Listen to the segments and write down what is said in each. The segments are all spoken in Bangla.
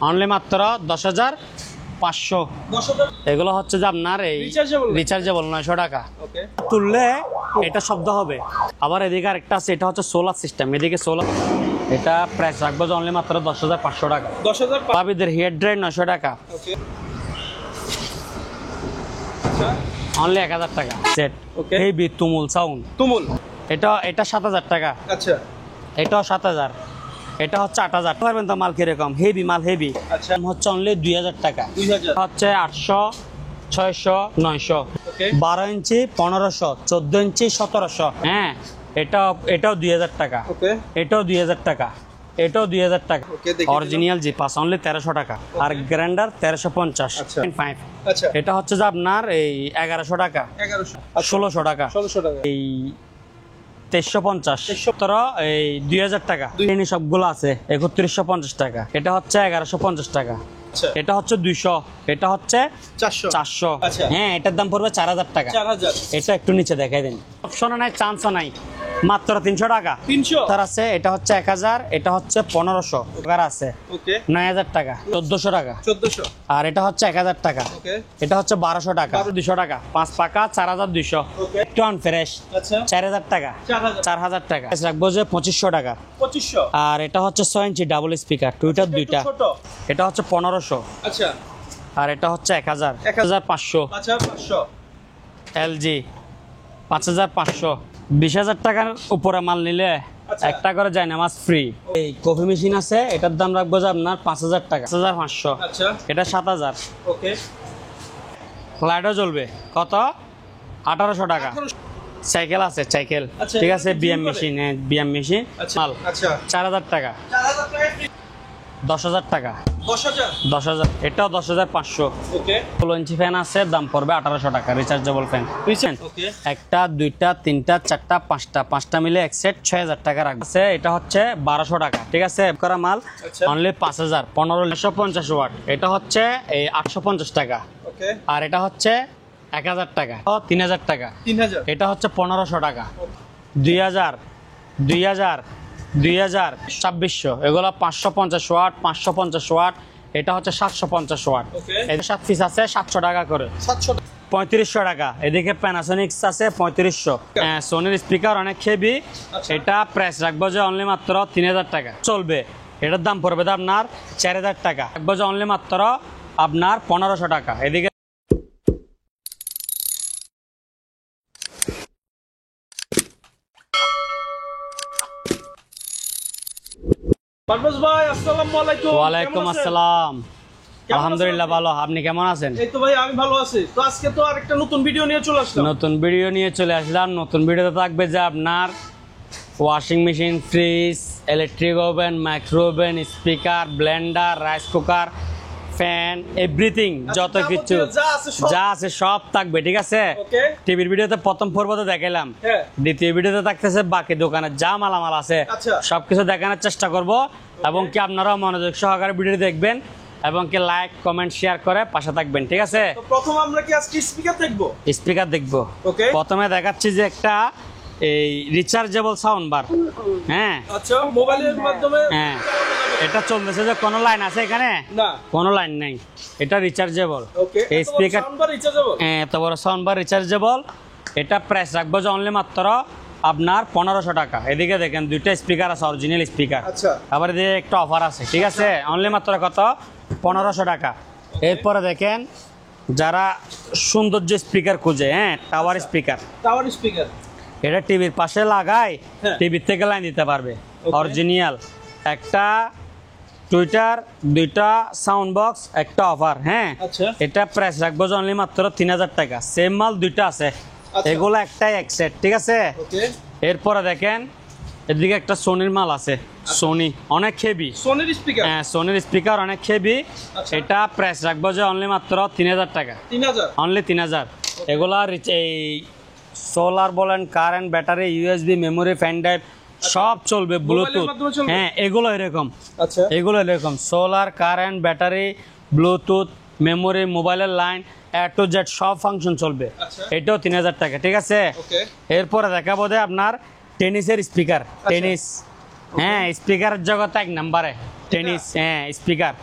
অনলি মাত্র 10,500। এগুলো হচ্ছে যে আপনার এই রিচার্জেবল 900 টাকা। তুললে এটা শব্দ হবে। আবার এদিকে আরেকটা আছে, এটা হচ্ছে সোলার সিস্টেম। এদিকে সোলার, এটা প্রাইস রাখবো যে অনলি মাত্র 10,500 টাকা। ভাবিদের হেয়ার ড্রায়ার 900 টাকা, অনলি 1000 টাকা সেট। হেভি তুমুল সাউন্ড, এটা 7000 টাকা। আচ্ছা, এটাও 7000। এটা হচ্ছে 8000। পারবেন তো মাল কিরকম হেভি মাল, হেভি হচ্ছে অনলি 2000 টাকা। হচ্ছে 800, 600, 900, 12 ইঞ্চি 1500, 14 ইঞ্চি 1700। হ্যাঁ, এটাও 2000 টাকা, এটাও 2000 টাকা, এটাও 2000 টাকা। অরিজিনাল জিপাস অনলি 1300 টাকা। আর গ্রাইন্ডার 1350। এটা হচ্ছে যে আপনার এই 1100 টাকা, 1600 টাকা, এই 2350, এই 2000 টাকা। সবগুলো আছে 3150 টাকা। এটা হচ্ছে 1150 টাকা। এটা হচ্ছে 200, এটা হচ্ছে 400। হ্যাঁ, এটার দাম পড়বে 4000 টাকা। এটা একটু নিচে দেখাই দিন, অপশন নাই, চান্সও নাই, মাত্র 300 টাকা। 300 আছে। এটা হচ্ছে 1000, এটা হচ্ছে 1500 টাকা আছে। 9000 টাকা, 1400 টাকা। আর এটা হচ্ছে 1000 টাকা, এটা হচ্ছে 1200 টাকা, 200 টাকা। 5 পাকা 4200। একটু আনফ্রেশ 4000 টাকা, 4000 টাকা। রাখবো যে 2500 টাকা। আর এটা হচ্ছে 6 ইঞ্চি ডাবল স্পিকার, টুইটার দুইটা। এটা হচ্ছে 1500। আর এটা হচ্ছে 1000, 1500। এলজি 5500। 20,000 টাকার উপরে মাল নিলে একটা করে যায় নামাজ ফ্রি। এই কফি মেশিন আছে, এটার দাম রাখবো যে আপনার 5000 টাকা, 5500। এটা 7000। লাইটও জ্বলবে কত? 1800 টাকা। সাইকেল আছে, সাইকেল, ঠিক আছে। বিএম মেশিন, বিএম মেশিন মাল 4000 টাকা। 10,000 টাকা, 10,000। এটাও 10,500। 16 ইঞ্চি ফ্যান আছে, দাম পড়বে 1800 টাকা। রিচার্জেবল ফ্যান, বুঝছেন? একটা, দুইটা, তিনটা, চারটা, পাঁচটা মিলে এক সেট 6000 টাকা রাখছে। এটা হচ্ছে 1200 টাকা, ঠিক আছে। করা মাল অনলি 5000, 1550 ওয়াট। এটা হচ্ছে এই 850 টাকা। আর এটা হচ্ছে 1000 টাকা, 3000 টাকা। এটা হচ্ছে 1500 টাকা। 2000, 2500। এগুলো 550 ওয়াট, 550 ওয়াট। এটা হচ্ছে 750 ওয়াট। এদের 7 পিস আছে 700 টাকা করে, 3500 টাকা। এদিকে প্যানাসোনিক্স আছে 3500। সোনির স্পিকার অনেক হেভি। এটা প্রাইস রাখবো যে অনলি মাত্র 3000 টাকা। চলবে, এটার দাম পড়বে আপনার 4000 টাকা। রাখবো যে অনলি মাত্র আপনার 1500 টাকা। এদিকে ভাই, আসসালামু আলাইকুম। ওয়ালাইকুম আসসালাম। আলহামদুলিল্লাহ ভালো, আপনি কেমন আছেন? এই তো ভাই, আমি ভালো আছি। তো আজকে তো আরেকটা নতুন ভিডিও নিয়ে চলে আসলাম। নতুন ভিডিওতে থাকবে যে আপনার washing machine, fridge, electric oven, micro oven, speaker, Blender, rice cooker, fan, everything, যত কিছু যা আছে সব থাকবে, ঠিক আছে। টিভির ভিডিওতে প্রথম পর্বতে দেখাইলাম, দ্বিতীয় ভিডিওতে থাকতেছে বাকি দোকানে যা মালামাল আছে সবকিছু দেখানোর চেষ্টা করব। এবং কি আপনারাও মনোযোগ সহকারে ভিডিও দেখবেন এবং কি লাইক, কমেন্ট, শেয়ার করে পাশে থাকবেন, ঠিক আছে। প্রথম আমরা কি আজকে স্পিকার দেখবো। প্রথমে দেখাচ্ছি যে একটা এই রিচার্জেবল সাউন্ড বার। হ্যাঁ, আচ্ছা, মোবাইলের মাধ্যমে। হ্যাঁ, এটা চলতেছে যে কোনো লাইন আছে এখানে? না, কোনো লাইন নাই। এটা রিচার্জেবল। এই স্পিকার হ্যাঁ, এত বড় সাউন্ড বার রিচার্জেবল। এটা প্রাইস রাখবো যে অনলি মাত্র আপনার 1500 টাকা। এদিকে দেখেন দুইটা স্পিকার আছে, অরিজিনাল স্পিকার। আবার এদিকে একটা অফার আছে, ঠিক আছে। অনলি মাত্র কত? 1500 টাকা। এরপরে দেখেন যারা সৌন্দর্য স্পিকার খুঁজে, হ্যাঁ, টাওয়ার স্পিকার। এটা টিভির পাশে লাগাই, টিভির থেকে লাইন দিতে পারবে। অরিজিনাল একটা টুইটার, দুইটা সাউন্ড বক্স, একটা অফার। হ্যাঁ, এটা প্রাইস রাখবো যে অনলি মাত্র 3000 টাকা। সেম মাল দুইটা আছে, এগুলো একটাই এক সেট, ঠিক আছে। এরপরে দেখেন এদিকে একটা সোনির মাল আছে, সোনি, অনেক হেভি। হ্যাঁ, সোনির স্পিকার অনেক হেভি। এটা প্রাইস রাখবো যে অনলি মাত্র 3000 টাকা। অনলি 3000। এগুলা এই সোলার বলেন, current, battery, USB, memory, fan drive সব চলবে, ব্লুটুথ। হ্যাঁ, এগুলো এরকম solar, current, battery, Bluetooth, memory, মোবাইলের লাইন, এ টু জেড সব ফাংশন চলবে। এটাও 3000 টাকা, ঠিক আছে। এরপরে দেখাবো যে আপনার টেনিসের স্পিকার, টেনিস। হ্যাঁ, স্পিকারের জগতে এক নাম্বারে। টেনিস, হ্যাঁ স্পিকার।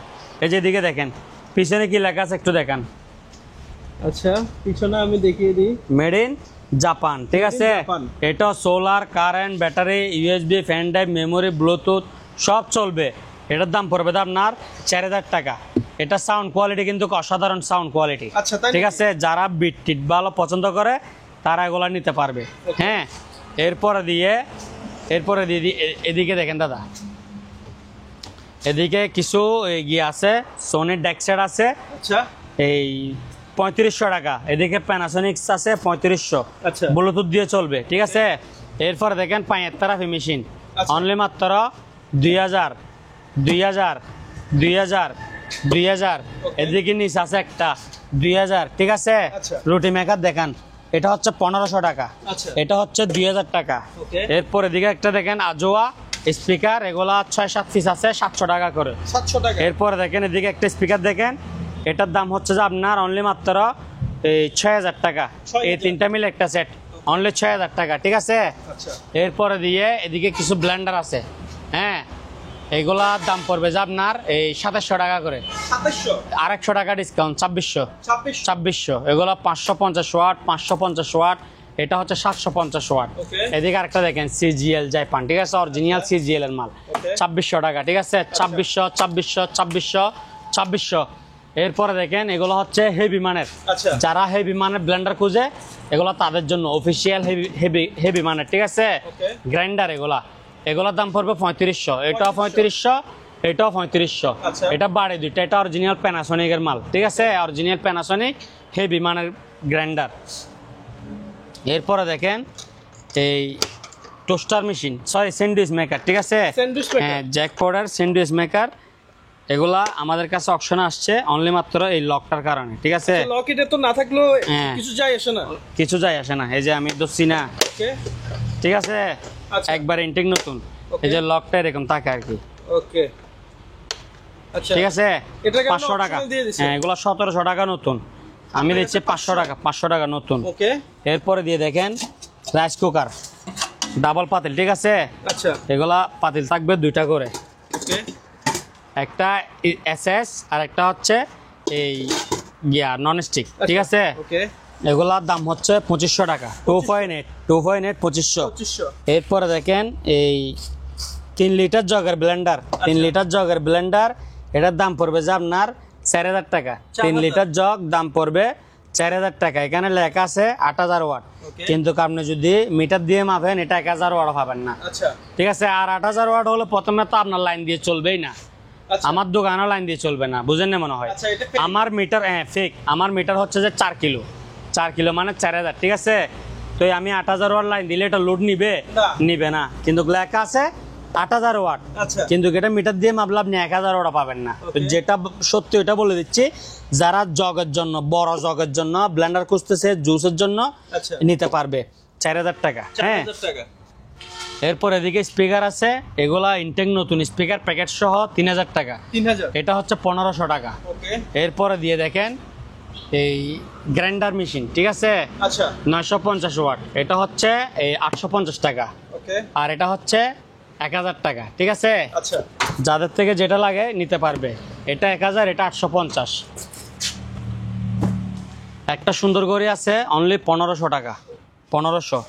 এই যে এদিকে দেখেন পিছনে কি লেখা আছে একটু দেখান। আচ্ছা পিছনে আমি দেখিয়ে দিই, মেড ইন জাপান, ঠিক আছে। জাপান। এটা solar, current, battery, USB, fan drive, memory, Bluetooth সব চলবে। এটার দাম পড়বে আপনার 4000 টাকা। এটা সাউন্ড কোয়ালিটি কিন্তু অসাধারণ সাউন্ড কোয়ালিটি, আচ্ছা, তাই ঠিক নাকি? আছে। যারা বিট টিট ভালো পছন্দ করে তারা এগুলা নিতে পারবে। হ্যাঁ, এরপরে দিয়ে এদিকে দেখেন দাদা, এদিকে কিছু গিয়ে আছে সোনির ডেক্সেট আছে, আচ্ছা এই 3500 টাকা। এদিকে প্যানাসোনিক্স আছে 3500, আচ্ছা। ব্লুটুথ দিয়ে চলবে, ঠিক আছে। এরপরে দেখেন 5 থেরাপি মেশিন, আচ্ছা। অনলি মাত্র 2000 2000 2000 2000। এদিকে নিচে আছে একটা 2000, ঠিক আছে। আচ্ছা। রুটি মেকার দেখেন, এটা হচ্ছে 1500 টাকা, আচ্ছা। এটা হচ্ছে 2000 টাকা। ওকে। এরপর এদিকে একটা দেখেন আজোয়া স্পিকার, এগুলা 6-7 পিস আছে 700 টাকা করে। 700 টাকা। এরপরে দেখেন এদিকে একটা স্পিকার দেখেন, এটার দাম হচ্ছে যে আপনার অনলি মাত্র এই 6000 টাকা। 6000 এই তিনটা মিলে একটা সেট অনলি 6000 টাকা, ঠিক আছে। আচ্ছা এরপরে দিয়ে এদিকে কিছু ব্লেন্ডার আছে, হ্যাঁ এগুলার দাম পড়বে যে আপনার এই 2700 টাকা করে। 2700, আর 100 টাকা ডিসকাউন্ট 2600। 2600। এগুলো 550 ওয়াট, 550 ওয়াট, এটা হচ্ছে 750 ওয়াট। ওকে। এদিকে আরেকটা দেখেন সিজিএল জাপান, ঠিক আছে, অরিজিনাল সিজিএল এর মাল, ওকে। 2600 টাকা, ঠিক আছে। 2600। এরপরে দেখেন এগুলো হচ্ছে হেভি মানের, আচ্ছা। যারা হেভি মানের ব্লেন্ডার খুঁজে এগুলো তাদের জন্য অফিসিয়াল হেভি মানের, ঠিক আছে। ওকে। গ্রাইন্ডার এগুলোর দাম পড়বে 3500, এটাও 3500, এটাও 3500। আচ্ছা। এটা বাড়ে দুইটা, এটা অরিজিনাল প্যানাসোনিক এর মাল, ঠিক আছে, অরিজিনাল প্যানাসোনিক হেভি মানের গ্রাইন্ডার। এরপরে দেখেন এই toaster machine, sorry sandwich maker, ঠিক আছে। Sandwich maker. হ্যাঁ, জ্যাকপটের স্যান্ডউইচ মেকার, এগুলা আমাদের কাছে অপশনে আসছে অনলি মাত্র এই লকটার কারণে, ঠিক আছে। লক এটা তো না থাকলেও হ্যাঁ। কিছু যায় আসে না। কিছু যায় আসে না, এই যে আমি ধরছি না, ওকে ঠিক আছে, আচ্ছা। একবার ইনটেক নতুন, ওকে। এই যে লকটা এরকম থাকে আর কি, ওকে আচ্ছা ঠিক আছে। এটাকে আমরা 500 টাকা, optional দিয়ে দিছি। হ্যাঁ এগুলো 1700 টাকা নতুন, আমি দিচ্ছি 500 টাকা, 500 টাকা নতুন। ওকে এরপরে দিয়ে দেখেন রাইস কুকার ডাবল পাতিল, ঠিক আছে। আচ্ছা এগুলা পাতিল থাকবে দুইটা করে, ওকে একটা এসএস আর একটা হচ্ছে এই নন স্টিক, ঠিক আছে। ওকে এগুলার দাম হচ্ছে 2500 টাকা, 2.8 2500। 2500 এরপরে দেখেন এই 3 লিটার জগের ব্লেন্ডার, 3 লিটার জগের ব্লেন্ডার, এটার দাম পড়বে যে আপনার 4000 টাকা। 3 লিটার জগ দাম পড়বে 4000 টাকা। এখানে লেখা আছে 8000 ওয়াট, Okay. কিন্তু আপনি যদি মিটার দিয়ে মাপেন এটা 1000 ওয়াট পাবেন না, আচ্ছা ঠিক আছে। আর 8000 ওয়াট হলে প্রথমে তো আপনার লাইন দিয়ে চলবেই না, আচ্ছা আমার দোকানও লাইন দিয়ে চলবে না, বুঝেন না মনে হয়। আচ্ছা, এটা fake? আমার মিটার, হ্যাঁ ফেক, আমার মিটার হচ্ছে যে 4 কিলো মানে 4000, ঠিক আছে। তো এই আমি 8000 ওয়াট লাইন দিলে এটা লোড নিবে না। নিবে না, কিন্তু লেখা আছে 8000 ওয়াট, আচ্ছা কিন্তু এটা মিটার দিয়ে মাপলে আপনি 1000 ওয়াট পাবেন না। তো Okay. যেটা সত্যি ওটা বলে দিচ্ছি, যারা জগের জন্য, বড় জগের জন্য ব্লেন্ডার খুঁজতেছে, জুসের জন্য আচ্ছা নিতে পারবে 4000 টাকা। হ্যাঁ, 4000 টাকা। এরপর এদিকে স্পিকার আছে, এগুলা ইনটেক নতুন স্পিকার প্যাকেট সহ 3000 টাকা, 3000 এটা হচ্ছে 1500 টাকা। ওকে এরপরে দিয়ে দেখেন এই গ্রাইন্ডার মেশিন, ঠিক আছে, আচ্ছা 950 ওয়াট, এটা হচ্ছে এই 850 টাকা, ওকে আর এটা হচ্ছে 1000 টাকা, ঠিক আছে। আচ্ছা যাদের থেকে যেটা লাগে নিতে পারবে, এটা 1000, এটা 850। একটা সুন্দর গড়ি আছে অনলি 1500 টাকা, 1500।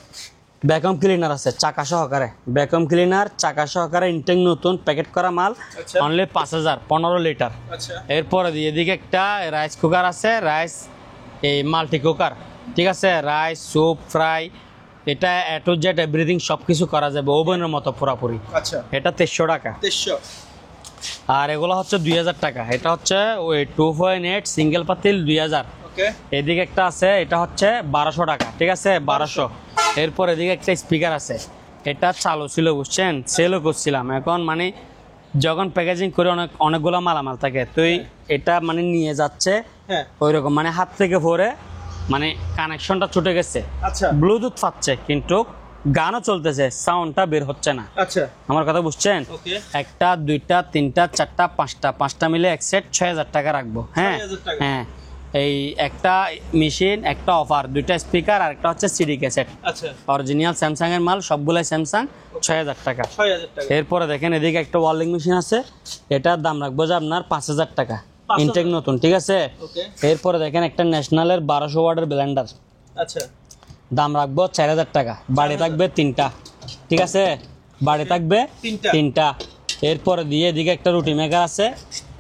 ভ্যাকুয়াম ক্লিনার আছে চাকা সহকারে, ভ্যাকুয়াম ক্লিনার চাকা সহকারে ইনটেক নতুন প্যাকেট করা মাল, আচ্ছা। Only 5000, 15 litre. আচ্ছা এরপরে দিয়ে এদিকে একটা রাইস কুকার আছে, রাইস এই মাল্টি কুকার, ঠিক আছে, রাইস স্যুপ ফ্রাই, এটা এ টু জেড এভরিথিং সব কিছু করা যাবে ওভেনের মতো পুরোপুরি। আচ্ছা এটা 2300 টাকা। 2300 আর এগুলো হচ্ছে 2000 টাকা, এটা হচ্ছে ওই 2.8 সিঙ্গেল পাতিল 2000। ওকে এদিকে একটা আছে, এটা হচ্ছে 1200 টাকা, ঠিক আছে, 1200। এরপর এদিকে একটা স্পিকার আছে, এটা চালু ছিল বুঝছেন, সেলও করছিলাম, এখন মানে যখন প্যাকেজিং করে অনেকগুলো মালামাল থাকে, তো এটা মানে নিয়ে যাচ্ছে হ্যাঁ ওই রকম, মানে হাত থেকে পরে মানে কানেকশনটা ছুটে গেছে, আচ্ছা ব্লুটুথ পাচ্ছে কিন্তু গানও চলতেছে, সাউন্ডটা বের হচ্ছে না। আচ্ছা আমার কথা বুঝছেন। ওকে একটা দুইটা তিনটা চারটা পাঁচটা মিলে এক সেট 6000 টাকা রাখবো। হ্যাঁ 6000 টাকা। হ্যাঁ। এই একটা মেশিন, একটা অফার, দুইটা স্পিকার আর একটা হচ্ছে সিডি ক্যাসেট। আচ্ছা, অরিজিনাল স্যামসাং এর মাল, সবগুলাই স্যামসাং, 6000 টাকা। 6000 টাকা। এরপরে দেখেন এদিকে একটা ওয়ার্লিং মেশিন আছে, এটার দাম রাখবো যে আপনার 5000 টাকা, 5000 ইনটেক নতুন, ঠিক আছে। ওকে। এরপরে দেখেন একটা ন্যাশনালের 1200 ওয়াটের ব্লেন্ডার, আচ্ছা, দাম রাখবো 4000 টাকা। বাড়ি থাকবে 3টা, ঠিক আছে, বাড়ি থাকবে 3টা। এরপরে দিয়ে এদিকে একটা রুটি মেকার আছে,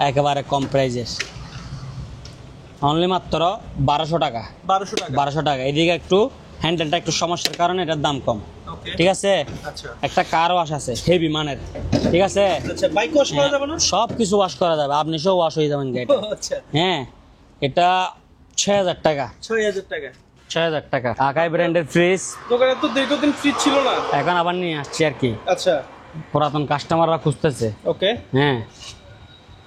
একেবারে কম প্রাইজের, অনলি মাত্র 1200 টাকা। 1200 টাকা। 1200 টাকা। এদিকে একটু হ্যান্ডেলটা একটু সমস্যার কারণে এটার দাম কম, ওকে। ঠিক আছে। আচ্ছা, একটা কার ওয়াশ আছে হেভি মানের, ঠিক আছে। আচ্ছা, বাইক ওয়াশ করা যাবে না? সব কিছু ওয়াশ করা যাবে, আপনি সব ওয়াশ হয়ে যাবেন গাড়িটা। আচ্ছা, হ্যাঁ, এটা 6000 টাকা। 6000 টাকা। 6000 টাকা। আকাই ব্র্যান্ডের ফ্রিজ, দোকানে তো দীর্ঘদিন ফ্রিজ ছিল না, এখন আবার নিয়ে আসছি আর কি, আচ্ছা, পুরাতন কাস্টমাররা খুঁজতেছে। ওকে। হ্যাঁ,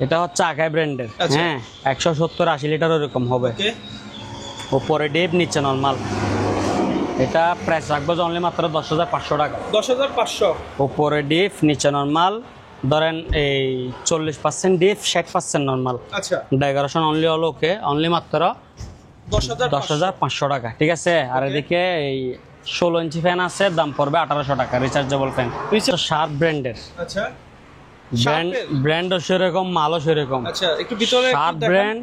এটা হচ্ছে আকাই ব্র্যান্ডের। আচ্ছা। হ্যাঁ, 170-80 লিটার এরকম হবে। ওকে। উপরে ডিপ, নিচে নরমাল। এটা প্রাইস রাখবো যে অনলি মাত্র 10,500 টাকা। 10,500। উপরে ডিপ, নিচে নরমাল, ধরেন এই 40% ডিপ, 60% নরমাল। আচ্ছা, ডেকোরেশন অনলি হলো ওকে, অনলি মাত্র 10,500 টাকা, ঠিক আছে। আর এদিকে এই 16 ইঞ্চি ফ্যান আছে, দাম পড়বে 1800 টাকা, রিচার্জেবল ফ্যান, শার্প ব্র্যান্ডের। আচ্ছা, ব্র্যান্ডও সেরকম, মালও সেরকম। আচ্ছা, একটু ভিতরে শার্প ব্র্যান্ড,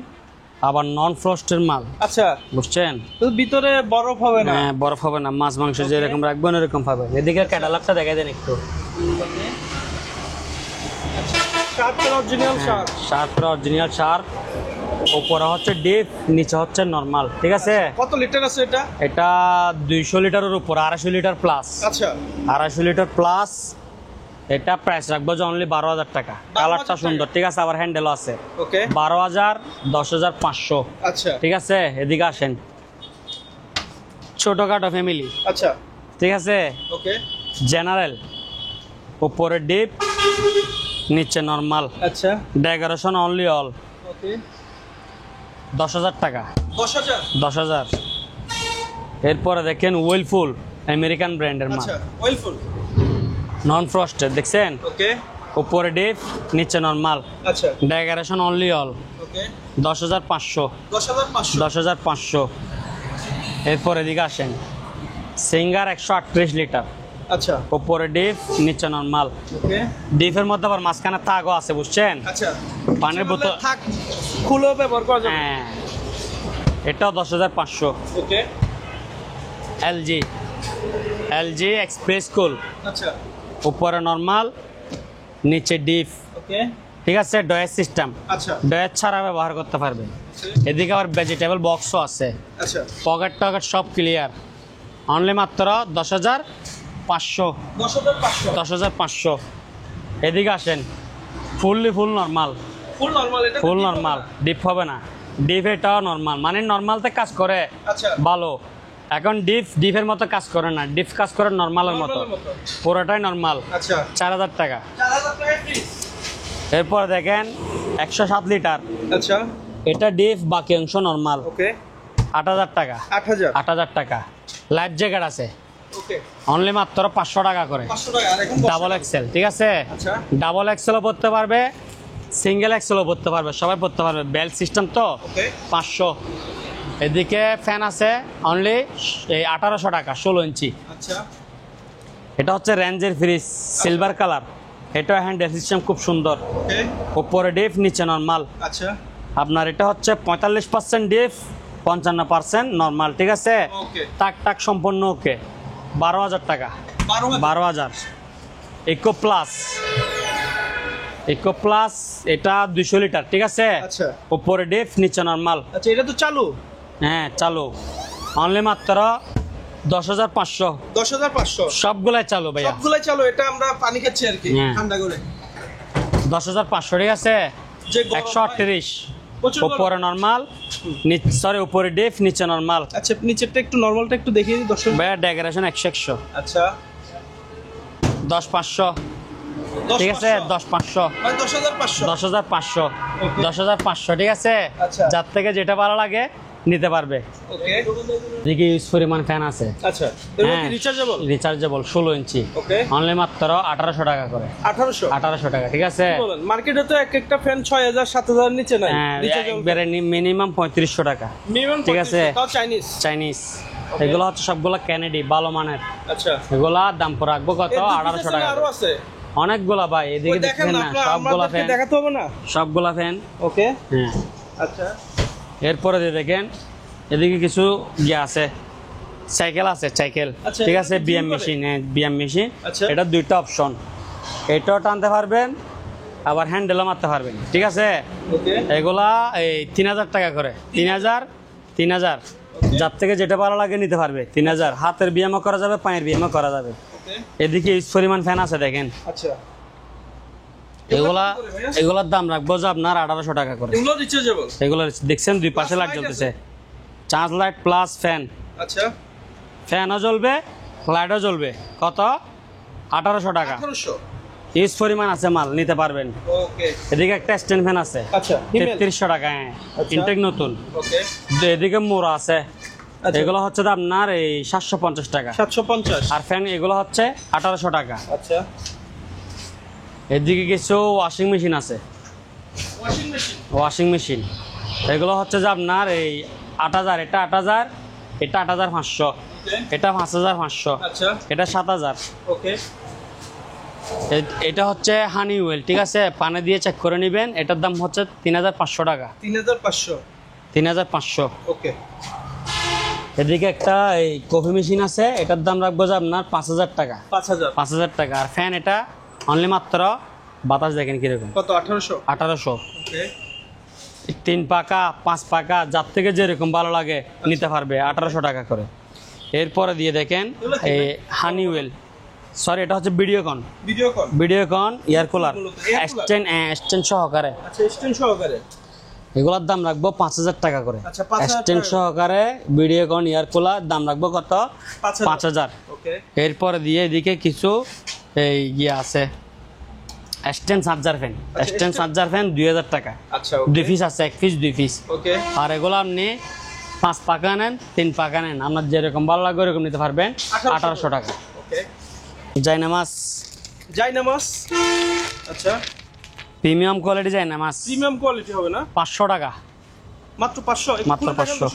আবার নন ফ্রস্টের মাল। আচ্ছা, বুঝছেন, তো ভিতরে বরফ হবে না? হ্যাঁ, বরফ হবে না, মাছ মাংস যেরকম রাখবেন এরকম পাবে। এদিকে ক্যাটালগটা দেখাই দেন একটু। শার্পের অরিজিনাল শার্প। শার্পের অরিজিনাল শার্প, উপরে হচ্ছে ডিপ, নিচে হচ্ছে নরমাল, ঠিক আছে। কত লিটার আছে এটা? এটা 200 লিটারের উপর, 250 লিটার প্লাস। আচ্ছা, 250 লিটার প্লাস। এটা প্রাইস রাখবো যে অনলি 12,000 টাকা। কালারটা সুন্দর, ঠিক আছে, আবার হ্যান্ডেলও আছে। ওকে। 12,000, 10,500। আচ্ছা, ঠিক আছে। এদিকে আসেন, ছোটখাটো ফ্যামিলি, আচ্ছা, ঠিক আছে। ওকে। জেনারেল, উপরে ডিপ, নিচে নরমাল। আচ্ছা, ডেকোরেশন অনলি অল, ওকে। 10,000 টাকা। 10,000। 10,000। এরপরে দেখেন ওয়েলফুল, আমেরিকান ব্র্যান্ডের মাল, আচ্ছা, ওয়েলফুল, নন ফ্রস্টেড, দেখছেন। ওকে। উপরে ডিপ, নিচে নরমাল। আচ্ছা, ডেকোরেশন অনলি অল, ওকে। 10,500। 10,500। 10,500। এরপর এদিকে আসেন, সিঙ্গার 138 লিটার, আচ্ছা, উপরে ডিপ, নিচে নরমাল। ওকে। ডিপের মধ্যে আবার মাঝখানে তাগও আছে, বুঝছেন। আচ্ছা, পানির বোতল, থাক, খুলেও ব্যবহার করা যাবে। হ্যাঁ, এটাও 10,500। ওকে। এলজি এক্সপ্রেস কুল, আচ্ছা, উপরে নরমাল, নিচে ডিপ, ওকে। ঠিক আছে। ডয়েস সিস্টেম, আচ্ছা, ডয়েস ছাড়া ব্যবহার করতে পারবে। এদিকে আবার ভেজিটেবল বক্সও আছে, আচ্ছা, পকেট টকেট সব ক্লিয়ার, অনলি মাত্র 10,500। 10,500। 10,500। এদিকে আসেন, ফুল নর্মাল, ফুল নরমাল। এটা ফুল নর্মাল, ডিপ হবে না। ডিপ এটাও নর্মাল, মানে নর্মালতে কাজ করে আচ্ছা, ভালো। এখন ডিপের মতো কাজ করে না, ডিপ কাজ করে নর্মালের মতো, নরমালের মতো। পুরোটাই নর্মাল। আচ্ছা, 4,000 টাকা। 4,000 টাকা ফ্রিজ। এরপর দেখেন 107 লিটার, আচ্ছা, এটা ডিপ, বাকি অংশ নর্মাল, ওকে। 8,000 টাকা। 8,000। 8,000 টাকা। লাইফ জ্যাকেট আছে, ওকে। অনলি মাত্র 500 টাকা করে। 500 টাকা। আর এখন ডাবল এক্সেল, ঠিক আছে। আচ্ছা, ডাবল এক্সেলও পড়তে পারবে, সিঙ্গেল এক্সেলও পড়তে পারবে, সবাই পড়তে পারবে। বেল্ট সিস্টেম তো, ওকে। 500। এদিকে ফ্যান আছে অনলি 1800 টাকা, 16 ইঞ্চি। আচ্ছা, এটা হচ্ছে রেঞ্জের ফ্রিজ, সিলভার কালার। এটা হ্যান্ডেল সিস্টেম খুব সুন্দর, ওকে। উপরে ডিপ, নিচে নর্মাল। আচ্ছা, আপনার এটা হচ্ছে 45% ডিপ, 55% নর্মাল, ঠিক আছে। ওকে। টাক সম্পন্ন ওকে। 12,000 টাকা। 12,000। ইকো প্লাস, এটা 200 লিটার, ঠিক আছে। আচ্ছা, উপরে ডিপ, নিচে নর্মাল। আচ্ছা, এটা তো চালু। হ্যাঁ, চালু, অনলি মাত্র 10,500। 10,500। সবগুলাই চালু ভাইয়া, সবগুলাই চালু। এটা আমরা পানি খাচ্ছি আর কি, হ্যাঁ। ঠান্ডা করে। 10,500, ঠিক আছে। যে গরম হয়। 138। প্রচুর গরম। উপরে নর্মাল, সরি উপরে ডিপ, নিচে নর্মাল। আচ্ছা, নিচেরটা একটু নরমালটা একটু দেখিয়ে দিই দর্শক। ভাইয়া ডেকোরেশন 100। আচ্ছা, 10,500, ঠিক আছে। 10,500। মানে 10,500। 10,500। Okay. 10,500, ঠিক আছে। আচ্ছা। যার থেকে যেটা ভালো লাগে নিতে পারবে। ওকে, এদিকে ইউজ পরিমাণ ফ্যান আছে। আচ্ছা, এর কি রিচার্জেবল? রিচার্জেবল 16 ইঞ্চি। ওকে, অনলি মাত্র 1800 টাকা করে। 1800 টাকা, ঠিক আছে। বলেন মার্কেটে তো এক একটা ফ্যান 6000 7000 নিচে নাই। একবারে মিনিমাম 3500 টাকা, ঠিক আছে। তাও চাইনিজ এগুলো হচ্ছে সবগুলো ক্যানেডি, ভালো মানের। আচ্ছা, এগুলা দাম পর রাখবো কত? 1800 টাকা। আরো আছে অনেকগুলা ভাই, এদিকে দেখেন না, সবগুলা ফ্যান দেখাতে হবে না, সবগুলা ফ্যান। ওকে, হ্যাঁ, আচ্ছা। এরপরে দিয়ে দেখেন এদিকে কিছু আছে, সাইকেল আছে, সাইকেল, ঠিক আছে। BM machine, BM machine. এটা দুইটা অপশন, এটাও টানতে পারবেন আবার হ্যান্ডেলও মারতে পারবেন, ঠিক আছে। এগুলা এই 3000 টাকা করে। 3000 যার থেকে যেটা ভালো লাগে নিতে পারবে। 3000 হাতের বিএমও করা যাবে, পায়ের বিএমও করা যাবে। এদিকে ইউজ পরিমাণ ফ্যান আছে দেখেন। আচ্ছা, এগুলার দাম রাখবো যে আপনার 1800 টাকা করে। এগুলো দেখছেন দুই পাশে লাইট জ্বলতেছে, চার্জ লাইট প্লাস ফ্যান। আচ্ছা, ফ্যানও জ্বলবে, লাইটও জ্বলবে। কত? 1800 টাকা। ইউজ পরিমাণ আছে, মাল নিতে পারবেন। ওকে, এদিকে একটা স্ট্যান্ড ফ্যান আছে। আচ্ছা, 3300 টাকা। হ্যাঁ, ইনটেক নতুন। ওকে, এদিকে মোড়া আছে। এগুলো হচ্ছে আপনার এই 750 টাকা। 750। আর ফ্যান এগুলো হচ্ছে 1800 টাকা। আচ্ছা, এদিকে কিছু ওয়াশিং মেশিন আছে। ওয়াশিং মেশিন এগুলো হচ্ছে যে আপনার এই 8000, এটা 8000, এটা 8500, এটা 5500, আচ্ছা, এটা 7000। ওকে, এটা হচ্ছে হানিওয়েল, ঠিক আছে। পানি দিয়ে চেক করে নেবেন। এটার দাম হচ্ছে 3500 টাকা। 3500। ওকে, এদিকে একটা এই কফি মেশিন আছে, এটার দাম রাখবো যে আপনার 5000 টাকা। 5000 টাকা। আর ফ্যান এটা অনলি মাত্র, বাতাস দেখেন কিরকম, কত? 1800। ওকে, 3 পাকা 5 পাকা যার থেকে যেরকম ভালো লাগে নিতে পারবে, 1800 টাকা করে। এরপরে দিয়ে দেখেন এই হানিওয়েল, সরি এটা হচ্ছে ভিডিওকন এয়ার কুলার, স্ট্যান্ড সহকারে। আচ্ছা, স্ট্যান্ড সহকারে। এগুলোর দাম রাখবো 5000 টাকা করে। আচ্ছা, 5000 স্ট্যান্ড সহকারে ভিডিওকন এয়ার কুলার দাম রাখবো কত? 5000। ওকে, এরপরে দিয়ে এদিকে কিছু এই আছে stand charger fan. Stand charger fan 2000 টাকা। আচ্ছা, 2 পিস আছে, 1 পিস 2 পিস। ওকে, আর এগুলো আপনি 5 পাকা নেন, 3 পাকা নেন, আপনার যেরকম ভালো লাগে ওরকম নিতে পারবেন। 1800 টাকা। ওকে, জায়নামাজ। আচ্ছা, প্রিমিয়াম কোয়ালিটি জায়নামাজ। প্রিমিয়াম কোয়ালিটি হবে না? 500 টাকা মাত্র। 500।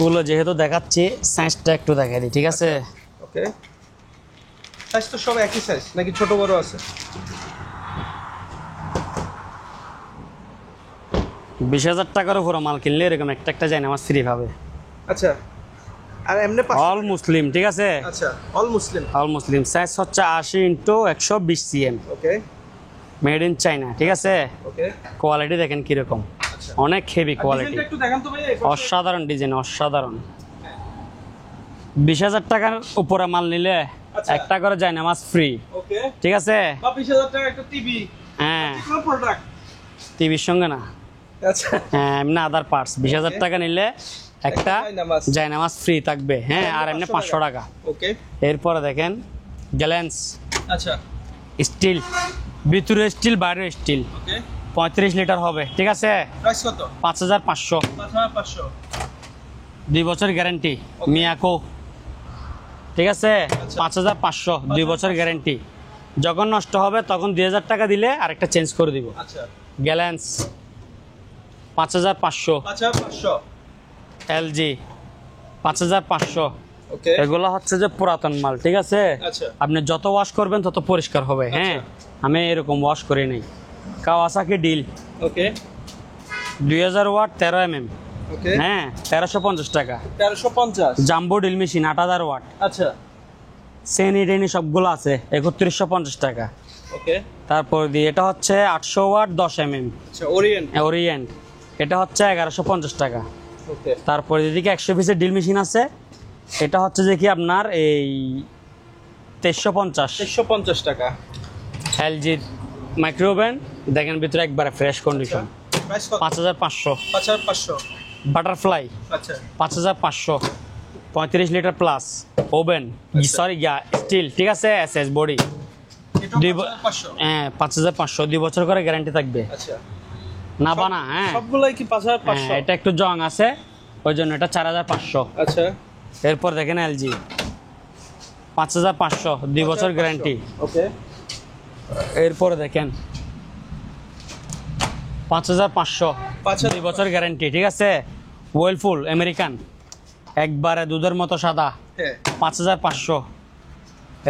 গুলো যেহেতু দেখাচ্ছি, সাইজটা একটু দেখাই দিই, ঠিক আছে। ওকে, সাইজ তো সব একই সাইজ নাকি ছোট বড় আছে? 20000 টাকার উপর মাল কিনলে এরকম একটা জায়নামাজ ফ্রি পাবে। আচ্ছা, আর এমনি অল মুসলিম, ঠিক আছে। আচ্ছা, অল মুসলিম। সাইজ হচ্ছে 80x120 cm। Okay, made in China, ঠিক আছে। ওকে, কোয়ালিটি দেখেন কিরকম, অনেক হেভি কোয়ালিটি। একটু দেখান তো ভাই। অসাধারণ ডিজাইন, অসাধারণ। 20000 টাকার উপরে মাল নিলে একটা করে জায়নামাজ ফ্রি। ওকে, ঠিক আছে। 20000 টাকা একটা টিভি। হ্যাঁ, কোন প্রোডাক্ট? টিভির সঙ্গে না। আচ্ছা, হ্যাঁ, এমনি আদার পার্টস। 20000 টাকা নিলে একটা জায়নামাজ ফ্রি থাকবে। হ্যাঁ, আর এমনি 500 টাকা। ওকে, এরপরে দেখেন গ্যালেন্স। আচ্ছা, স্টিল, ভিতরে স্টিল, বাইরে স্টিল। ওকে, 35 লিটার হবে, ঠিক আছে। প্রাইস কত? 5500। 5500। 2 বছর গ্যারান্টি, মিয়াকো, ঠিক আছে। 5500, 2 বছর গ্যারান্টি। যখন নষ্ট হবে তখন 2000 টাকা দিলে আরেকটা চেঞ্জ করে দিব। আচ্ছা, গ্যালেন্স 5500। 5500। এলজি 5500। ওকে, এগুলো হচ্ছে যে পুরাতন মাল, ঠিক আছে। আচ্ছা, আপনি যত ওয়াশ করবেন তত পরিষ্কার হবে। হ্যাঁ, আমি এরকম ওয়াশ করি নাই। Kawasaki drill. Okay, 2000 watt 13 mm। Okay, হ্যাঁ, 1350 টাকা। 1350। Jumbo drill machine 8000 watt. আচ্ছা, সেনি টেনি সবগুলো আছে, 3150 টাকা। ওকে, তারপর দিয়ে এটা হচ্ছে 800 ওয়াট 10 mm। আচ্ছা, ওরিয়েন্ট। এটা হচ্ছে 1150 টাকা। ওকে, তারপর এদিকে 100 পিসের ডিল মেশিন আছে, এটা হচ্ছে যে কি আপনার এই 2350 টাকা। এলজি মাইক্রোওভেন দেখেন, ভিতরে একবারে ফ্রেশ কন্ডিশন। প্রাইস কত? 5500। 5500। বাটারফ্লাই আচ্ছা, 5500, 35 litre plus oven, sorry steel, ঠিক আছে। SS body. এটা 5500। হ্যাঁ, 5500, 2 বছর করে গ্যারান্টি থাকবে। আচ্ছা, নাবানা। হ্যাঁ সবগুলাই কি 5500? হ্যাঁ, এটা একটু জং আছে ওই জন্য এটা 4500। আচ্ছা এরপর দেখেন এলজি 5500 2 বছর গ্যারান্টি। ওকে এরপরে দেখেন 5500 2 বছর গ্যারান্টি, ঠিক আছে। ওয়েলফুল আমেরিকান একবারে দুধের মতো সাদা, হ্যাঁ 5500।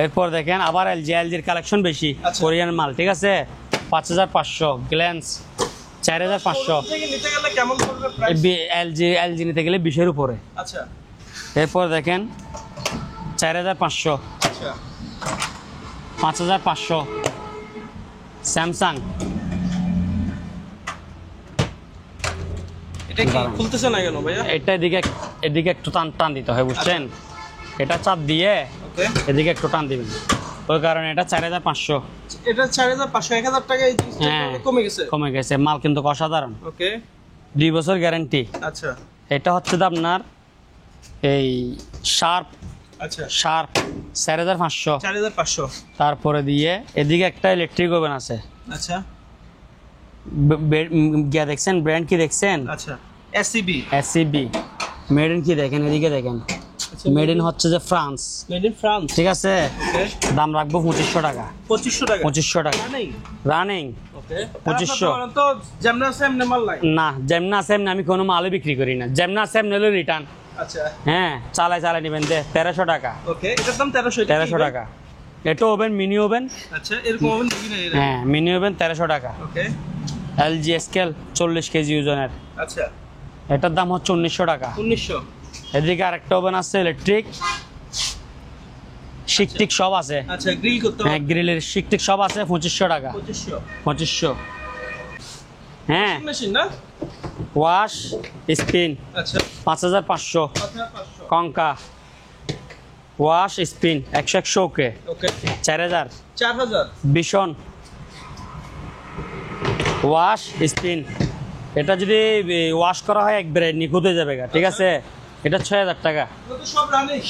এরপর দেখেন আবার এলজির কালেকশন বেশি, আচ্ছা। কোরিয়ান মাল, ঠিক আছে। 5500 গ্ল্যান্স 4500। থেকে নিতে গেলে কেমন পড়বে প্রাইস? এলজি নিতে গেলে 20-এর উপরে। আচ্ছা এরপর দেখেন 4500, আচ্ছা 5500 স্যামসাং। এটা কি খুলতেছে না কেন ভাইয়া? এটা এদিকে একটু টান দিতে হয়, বুঝছেন। এটা চাপ দিয়ে ওকে এদিকে একটু টান দিবেন, ওই কারণে এটা 4500। এটা 4500 1000 টাকা এই জিনিসটা হ্যাঁ কমে গেছে। কমে গেছে, মাল কিন্তু অসাধারণ, ওকে 2 বছর গ্যারান্টি। আচ্ছা এটা হচ্ছে তো আপনার এই শার্প আচ্ছা 4500। 4500 তারপরে দিয়ে এদিকে একটা ইলেকট্রিক ওভেন আছে, আচ্ছা গিয়া দেখছেন, ব্র্যান্ড কি দেখছেন? আচ্ছা এসসিবি এসসিবি। মেড ইন কি দেখেন, এদিকে দেখেন, মেড ইন হচ্ছে যে ফ্রান্স, মেড ইন ফ্রান্স। ঠিক আছে। ওকে দাম রাখবো 2500 টাকা। 2500 টাকা 2500 টাকা নেই। রানিং। ওকে 2500 তো যেমন আছে এমনি মাল নাই। না যেমন আছে এমনি আমি কোনো মালই বিক্রি করি না, যেমন আছে এমনি হলো রিটার্ন। আচ্ছা হ্যাঁ চালাই নেবেন দে 1300 টাকা। ওকে এটার দাম 1300। 1300 টাকা। এটা ওভেন, মিনি ওভেন। আচ্ছা এরকম হবে নাকি না এর? হ্যাঁ মিনি ওভেন 1300 টাকা। ওকে এলজি স্কেল 40 কেজি ওজনের, আচ্ছা এটার দাম হচ্ছে 1900 টাকা। 1900। এদিকে আরেকটা ওভেন আছে ইলেকট্রিক, শিকটিক সব আছে। আচ্ছা গ্রিল করতে হ্যাঁ হবে গ্রিলের শিকটিক সব আছে 2500 টাকা। 2500 হ্যাঁ মেশিন না? ওয়াশ স্পিন আচ্ছা 5500। 5500 কঙ্কা ওয়াশ স্পিন 100 ওকে ওকে 4000। 4000 ভীষণ ওয়াশ স্পিন, এটা যদি ওয়াশ করা হয় একবারে নিখুঁত হয়ে যাবে গা, ঠিক আছে। এটা 6000 টাকা। এগুলো তো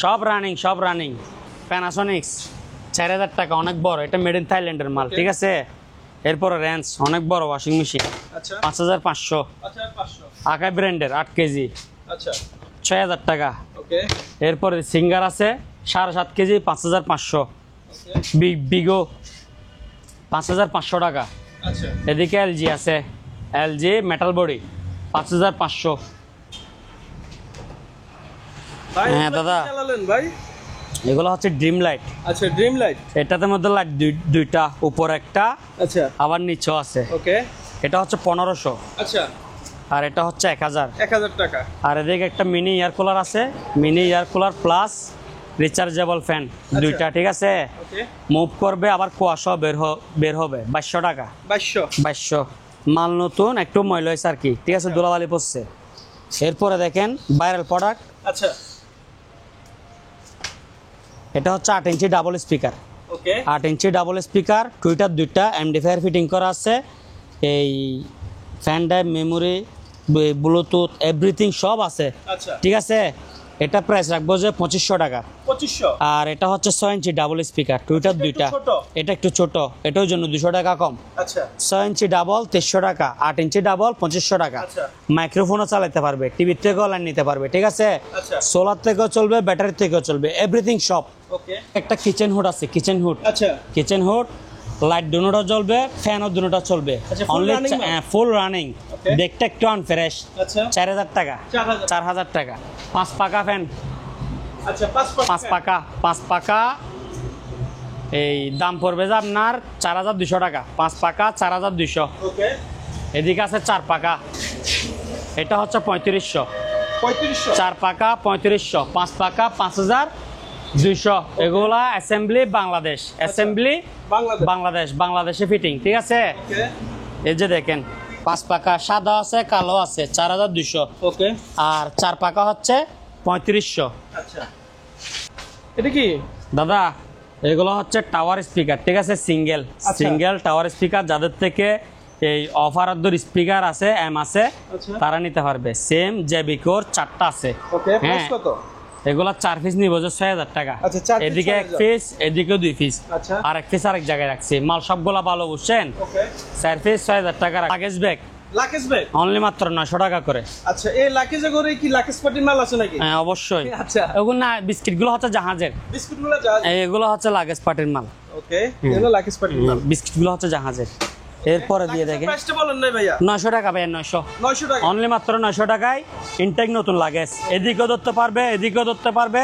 সব রানিং সব রানিং প্যানাসোনিক্স 4000 টাকা, অনেক বড়। এটা মেড ইন থাইল্যান্ডের মাল, ঠিক আছে। এরপরে রেঞ্জ অনেক বড় ওয়াশিং মেশিন আচ্ছা 5500। 5500 আকাই ব্র্যান্ডের 8 কেজি আচ্ছা 6000 টাকা। ওকে এরপরে সিঙ্গার আছে 7.5 কেজি 5500। ওকে বিগো 5500 টাকা। আচ্ছা এদিকে এলজি আছে, এলজি মেটাল বডি 5500। ভাই হ্যাঁ, এগুলো দাদা। কি চালালেন ভাই? এগুলো হচ্ছে ড্রিম লাইট। আচ্ছা ড্রিম লাইট। এটাতে মধ্যে লাইট দুইটা, উপর একটা আচ্ছা আবার নিচেও আছে। ওকে এটা হচ্ছে 1500 আচ্ছা আর এটা হচ্ছে 1000। 1000 টাকা। আর এদিকে একটা মিনি এয়ার কুলার আছে, mini air cooler plus rechargeable fan দুইটা, ঠিক আছে। ওকে মুভ করবে আবার কুয়াশা বের হবে 2200 টাকা। 2200 মাল নতুন, একটু ময়লা হয়েছে আর কি, ঠিক আছে, ধুলাবালি পড়ছে। এরপরে দেখেন ভাইরাল প্রোডাক্ট, আচ্ছা এটা হচ্ছে 8 ইঞ্চি ডাবল স্পিকার। ওকে 8 ইঞ্চি ডাবল স্পিকার, টুইটার দুইটা, এমডিফায়ার ফিটিং করা আছে। এই fan drive, memory, Bluetooth everything সব আছে, আচ্ছা ঠিক আছে। এটা প্রাইস রাখবো যে 2500 টাকা। 2500 আর এটা হচ্ছে 6 ইঞ্চি ডাবল স্পিকার, টুইটার দুইটা। এটা একটু ছোট, এটার জন্য 200 টাকা কম। আচ্ছা 6 ইঞ্চি ডাবল 2300 টাকা, 8 ইঞ্চি ডাবল 2500 টাকা। আচ্ছা। মাইক্রোফোনও চালাতে পারবে, টিভির থেকেও লাইন নিতে পারবে, ঠিক আছে। আচ্ছা। সোলার থেকেও চলবে, ব্যাটারি থেকেও চলবে, এভরিথিং সব। ওকে একটা কিচেন হুড আছে, কিচেন হুড, আচ্ছা কিচেন হুড, লাইট দুটোটা জ্বলবে, ফ্যানও দুটোটা চলবে। আচ্ছা, full অনলি running না? Full running. Okay. দেখতে একটু আনফ্রেশ। আচ্ছা 4000 টাকা। 4000 টাকা। 5 পাকা ফ্যান, আচ্ছা 5 পাকা এই দাম পড়বে যে আপনার 4200 টাকা। 5 পাকা 4200। ওকে এদিকে আছে 4 পাকা, এটা হচ্ছে 3500। 3500 4 পাকা 3500, 5 পাকা 5200। এগুলা অ্যাসেম্বলি বাংলাদেশ, অ্যাসেম্বলি বাংলাদেশে ফিটিং, ঠিক আছে। ওকে এই যে দেখেন 5 পাকা সাদা আছে, কালো আছে 4200। ওকে আর 4 পাকা হচ্ছে 3500। আচ্ছা এটা কি দাদা এগুলো হচ্ছে টাওয়ার স্পিকার, ঠিক আছে, সিঙ্গেল টাওয়ার স্পিকার। যাদের থেকে এই অফারদর স্পিকার আছে, এম আছে, আচ্ছা। তারা নিতে পারবে। সেম জেবিকোর 4টা আছে। ওকে প্রাইস হ্যাঁ কত? এগুলা 4 পিস নিব যে 6000 টাকা। আচ্ছা, 4 piece এদিকে 1 6000 পিস, এদিকে 2 পিস, আচ্ছা। আর 1 পিস আরেক জায়গায় রাখছি। মাল সবগুলা ভালো, বুঝছেন। ওকে 4 পিস 6000 টাকা। Luggage bag luggage bag only মাত্র 900 টাকা করে। আচ্ছা, এই লাকেজে করে কি লাকেজ পার্টির মাল আছে নাকি? হ্যাঁ অবশ্যই। আচ্ছা, এগুলো না, বিস্কিটগুলো হচ্ছে জাহাজের, বিস্কুটগুলো জাহাজ, এগুলো হচ্ছে লাগেজ পার্টির মাল। ওকে, এগুলো লাকেজ পার্টির মাল, বিস্কিটগুলো হচ্ছে জাহাজের। এরপরে দিয়ে দেখেন প্রাইসটা বলেন না ভাইয়া। 900 টাকা ভাইয়া, 900 টাকা অনলি মাত্র 900 টাকায় ইনটেক নতুন লাগেজ। এদিকেও ধরতে পারবে, এদিকেও ধরতে পারবে,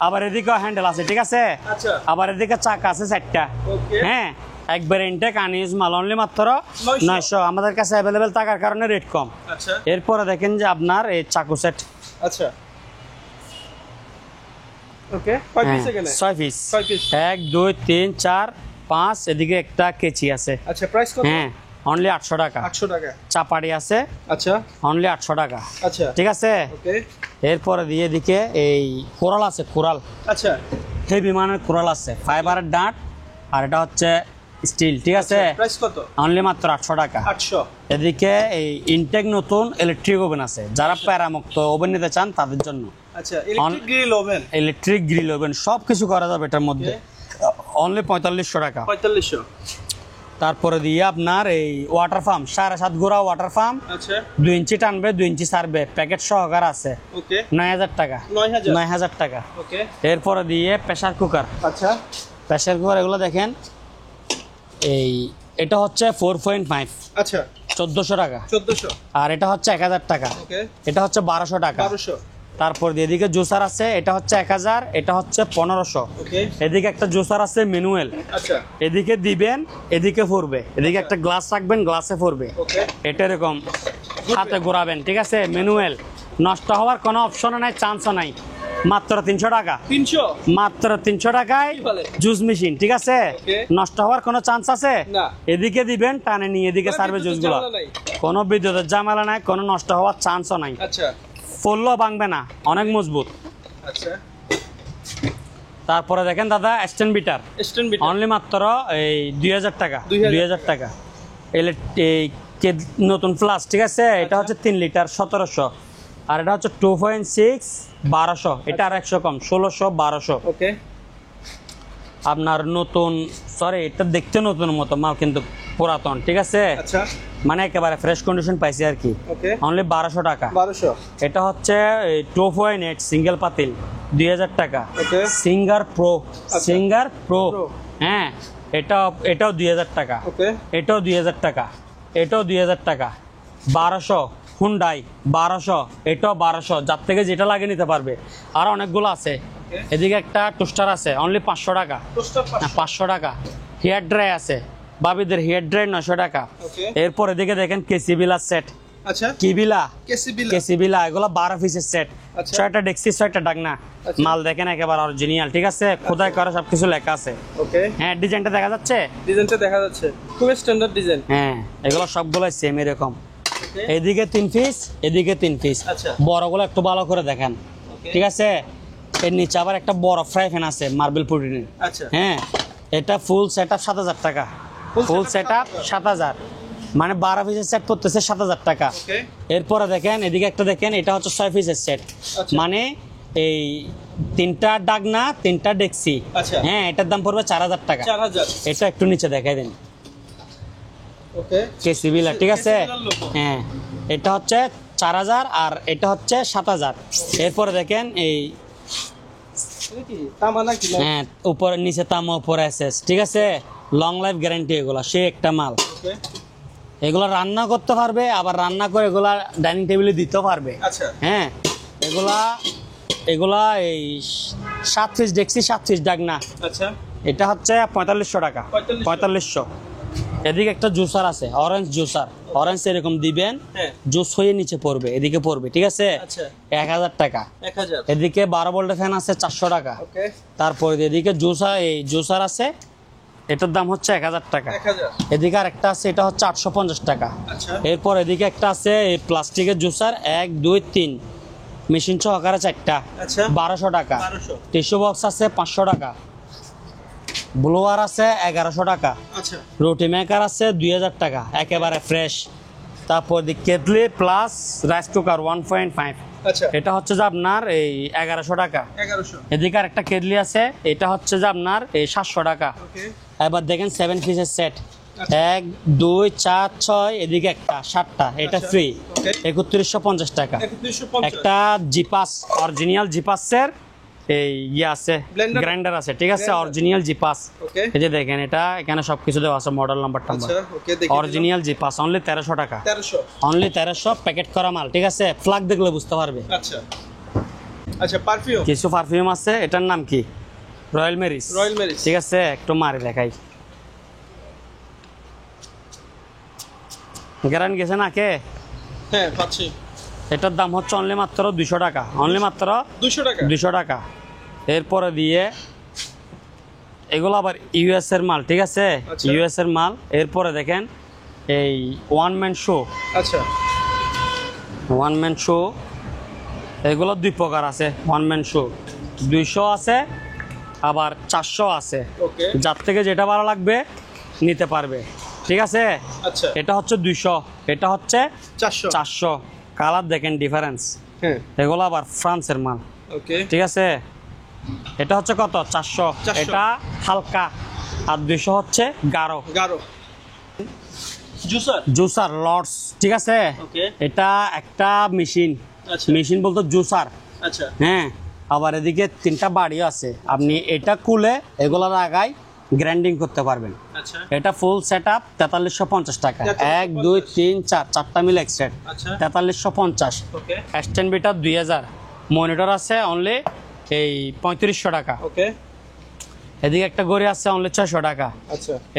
আবার এদিকেও হ্যান্ডেল আছে, ঠিক আছে? আচ্ছা, আবার এদিকে চাকা আছে 4টা। ওকে, হ্যাঁ, একবারে ইনটেক আনইউজ মাল, অনলি মাত্র 900। আমাদের কাছে অ্যাভেলেবেল থাকার কারণে রেট কম। আচ্ছা, এরপরে দেখেন যে আপনার এই চাকু সেট। আচ্ছা, ওকে, কয় পিস এখানে? 6 পিস। 6 পিস, 1 2 3 4 5, এদিকে একটা কেচি আছে। আচ্ছা, প্রাইস কত? হ্যাঁ, অনলি 800 টাকা। 800 টাকা। চাপাড়ি আছে, আচ্ছা, অনলি 800 টাকা। আচ্ছা, ঠিক আছে? ওকে, এরপরে দিয়ে এদিকে এই কোরাল আছে, কোরাল, আচ্ছা, হেভি মানের কোরাল আছে, ফাইবারের ডাঁট, আর এটা হচ্ছে স্টিল, ঠিক আছে? প্রাইস কত? অনলি মাত্র 800 টাকা। 800। এদিকে এই ইনটেক নতুন ইলেকট্রিক ওভেন আছে, যারা প্যারামুক্ত ওভেন নিতে চান তাদের জন্য। আচ্ছা, electric grill oven, electric grill oven সব কিছু করা যাবে এটার মধ্যে, অনলি 4500 টাকা। 4500। তারপরে দিয়ে আপনার এই ওয়াটার পাম্প 7.5 গোড়া ওয়াটার পাম্প, আচ্ছা, 2 ইঞ্চি টানবে 2 ইঞ্চি ছাড়বে, প্যাকেট সহকার আছে, ওকে, 9000 টাকা। 9000 টাকা। ওকে, এরপরে দিয়ে প্রেসার কুকার। আচ্ছা, প্রেসার কুকার এগুলো দেখেন, এই এটা হচ্ছে 4.5, আচ্ছা, 1400 টাকা। 1400। আর এটা হচ্ছে 1000 টাকা। ওকে, এটা হচ্ছে 1200 টাকা। 1200। তারপর দিয়ে এদিকে জুসার আছে, এটা হচ্ছে 1000, এটা হচ্ছে 1500। ওকে, এদিকে একটা জুসার আছে ম্যানুয়াল, আচ্ছা, এদিকে দিবেন, এদিকে পড়বে, এদিকে একটা গ্লাস রাখবেন, গ্লাসে পড়বে, ওকে, এটা এরকম হাতে ঘোরাবেন, ঠিক আছে? ম্যানুয়াল, নষ্ট হওয়ার কোনো অপশন নাই, চান্সও নাই। মাত্র 300 টাকা। 300, মাত্র 300 টাকায় কি বলে? জুস মেশিন, ঠিক আছে? ওকে। নষ্ট হওয়ার কোনো চান্স আছে? না। এদিকে দিবেন, টানে নিয়ে এদিকে সার্ভে বিদ্যুতের জুসগুলো, ঝামেলা নাই। কোনো বিদ্যুতের ঝামেলা নাই, কোনো নষ্ট হওয়ার চান্সও নাই। আচ্ছা, পড়লেও ভাঙবে না, অনেক মজবুত। আচ্ছা, তারপরে দেখেন দাদা, stand beater, stand beat, only মাত্র এই 2000 টাকা। 2000 2000 টাকা। এই নতুন প্লাস, ঠিক আছে? এটা হচ্ছে 3 লিটার 1700, আর এটা হচ্ছে 2.6 1200, এটা আর 100 কম, 1600 1200। ওকে, আপনার নতুন, সরি এটা দেখতে নতুন মতো মাল কিন্তু পুরাতন, ঠিক আছে? আচ্ছা, মানে একেবারে ফ্রেশ কন্ডিশন পাইছি আর কি, ওকে, অনলি 1200 টাকা। 1200। এটা হচ্ছে 2.8 সিঙ্গেল পাতিল, 2000 টাকা। Okay, Singer pro, Singer pro, Pro। হ্যাঁ, এটাও 2000 টাকা। ওকে, এটাও 2000 টাকা, এটাও 2000 টাকা। 1200 হুন্ডাই, 1200, এটাও 1200, যার থেকে যেটা লাগে নিতে পারবে। আর অনেকগুলো আছে। এদিকে একটা টোস্টার আছে, অনলি 500 টাকা। টোস্টার 500 টাকা। হেয়ার ড্রাই আছে, বাবিদের হেয়ার ড্রাই 900 টাকা। ওকে, এরপর এদিকে দেখেন কেসি বিলার সেট, আচ্ছা, কিবিলা, কেসি বিল, কেসি বিলা, এগুলো 12 পিসের সেট, আচ্ছা। 6টা ডেক্সি 6টা ডাকনা। আচ্ছা। মাল দেখেন একেবারে অরিজিনাল, ঠিক আছে? খোদাই করা সবকিছু লেখা আছে। ওকে, হ্যাঁ, ডিজাইনটা দেখা যাচ্ছে? ডিজাইনটা দেখা যাচ্ছে, খুব স্ট্যান্ডার্ড ডিজাইন। হ্যাঁ, এগুলো সবগুলো সেম এরকম। ওকে, এদিকে 3 পিস, এদিকে 3 পিস। আচ্ছা। বড়গুলো একটু ভালো করে দেখেন, ওকে, ঠিক আছে? এর নিচে আবার একটা বড় ফ্রাই প্যান আছে, মার্বেল প্রোটিনের। আচ্ছা, হ্যাঁ, এটা ফুল সেটআপ 7000 টাকা। ফুল সেটআপ 7000, মানে 12 পিসের সেট পড়তেছে 7000 টাকা। ওকে, এরপরে দেখেন এদিকে একটা দেখেন, এটা হচ্ছে 6 পিসের সেট, আচ্ছা। মানে এই 3টা ডাকনা 3টা ডেক্সি। আচ্ছা। হ্যাঁ, এটার দাম পড়বে 4000 টাকা। 4000। এটা একটু নিচে দেখাই দেন, ওকে, কেসি বিলা, ঠিক আছে? কেসি বিলার logo। হ্যাঁ, এটা হচ্ছে 4000 আর এটা হচ্ছে 7000। এরপরে দেখেন এই, এটা কি তামা নাকি? হ্যাঁ, উপরে নিচে তামা, উপরে এসএস, ঠিক আছে? লং লাইফ গ্যারান্টি এগুলা, সে একটা মাল। ওকে, এগুলা রান্না করতে পারবে, আবার রান্না করে এগুলা ডাইনিং টেবিলে দিতেও পারবে। আচ্ছা, হ্যাঁ, এগুলা এই 7 পিস ডেক্সি, 7 পিস ডাকনা। আচ্ছা, এটা হচ্ছে 4500 টাকা। 4500। এদিকে একটা জুসার আছে, অরেঞ্জ জুসার, অরেঞ্জ এরকম দিবেন, হ্যাঁ, জুস হয়ে নিচে পড়বে, এদিকে পড়বে, ঠিক আছে? আচ্ছা, 1000 টাকা। 1000। এদিকে 12 ভোল্টের ফ্যান আছে 400 টাকা। ওকে, তারপরে এদিকে জুসার আছে, এটার দাম হচ্ছে 1000 টাকা। 1000। এদিকে আর একটা আছে, এটা হচ্ছে 850 টাকা। আচ্ছা, এরপর এদিকে একটা আছে এই প্লাস্টিকের জুসার, 1 2 3 মেশিন সহকারে 4টা, আচ্ছা, 1200 টাকা। 1200। টিস্যু বক্স আছে 500 টাকা। ব্লোয়ার আছে 1100 টাকা। আচ্ছা, রুটি মেকার আছে 2000 টাকা, একেবারে ফ্রেশ। তারপর কেটলি প্লাস রাইস কুকার 1.5, আচ্ছা, এটা হচ্ছে যে আপনার এই 1100 টাকা। 1100। এদিকে আর একটা কেটলি আছে, এটা হচ্ছে যে আপনার এই 700 টাকা। ওকে, এবার দেখেন 7 পিসের সেট, 1 2 4 6 এদিকে একটা 7টা, এটা ফ্রি। 3150 টাকা। একটা জিপাস অরিজিনাল জিপাসের এই আছে গ্রাইন্ডার আছে, ঠিক আছে, অরিজিনাল জিপাস। এই যে দেখেন এটা এখানে সবকিছু দেওয়া আছে, মডেল নাম্বারটা। অরিজিনাল জিপাস অনলি 1300 টাকা। অনলি 1300 প্যাকেট করা মাল, ঠিক আছে। ফ্ল্যাগ দেখলে বুঝতে পারবে। আচ্ছা পারফিউম, কিছু পারফিউম আছে। এটার নাম কি? Royal Mary's. ঠিক আছে, একটু মারি দেখাই। গ্যারান্টি গেছে না কে? হ্যাঁ পাচ্ছি। এটার দাম হচ্ছে অনলি মাত্র 200 টাকা। অনলি মাত্র 200 টাকা। এরপরে দিয়ে এগুলো আবার ইউএস এর মাল, ঠিক আছে, ইউএস এর মাল। এরপরে দেখেন এই ওয়ান ম্যান শো। আচ্ছা, ওয়ান ম্যান শো এগুলো দুই প্রকার আছে। ওয়ান ম্যান শো 200 আছে, আবার 400 আছে। যার থেকে যেটা ভালো লাগবে নিতে পারবে, ঠিক আছে। আচ্ছা, এটা হচ্ছে 200, এটা হচ্ছে 400। কালার দেখেন ডিফারেন্স। এগুলো আবার ফ্রান্সের মাল, ঠিক আছে। এটা হচ্ছে কত? 400। এটা হালকা, আর 200 হচ্ছে গাঢ়। জুসার লর্ডস, ঠিক আছে। এটা একটা মেশিন, মেশিন বলতে জুসার। হ্যাঁ, আবার এদিকে 3টা বাড়ি আছে। আপনি এটা খুলে এগুলোর আগায় গ্রাইন্ডিং করতে পারবেন। এটা ফুল সেটআপ 4350 টাকা। 1 2 3 4 চারটা মিলে এক সেট 4350। Stand bitter 2000। মনিটর আছে অনলি এই 3500 টাকা। এদিকে একটা গড়ি আছে অনলি 600 টাকা।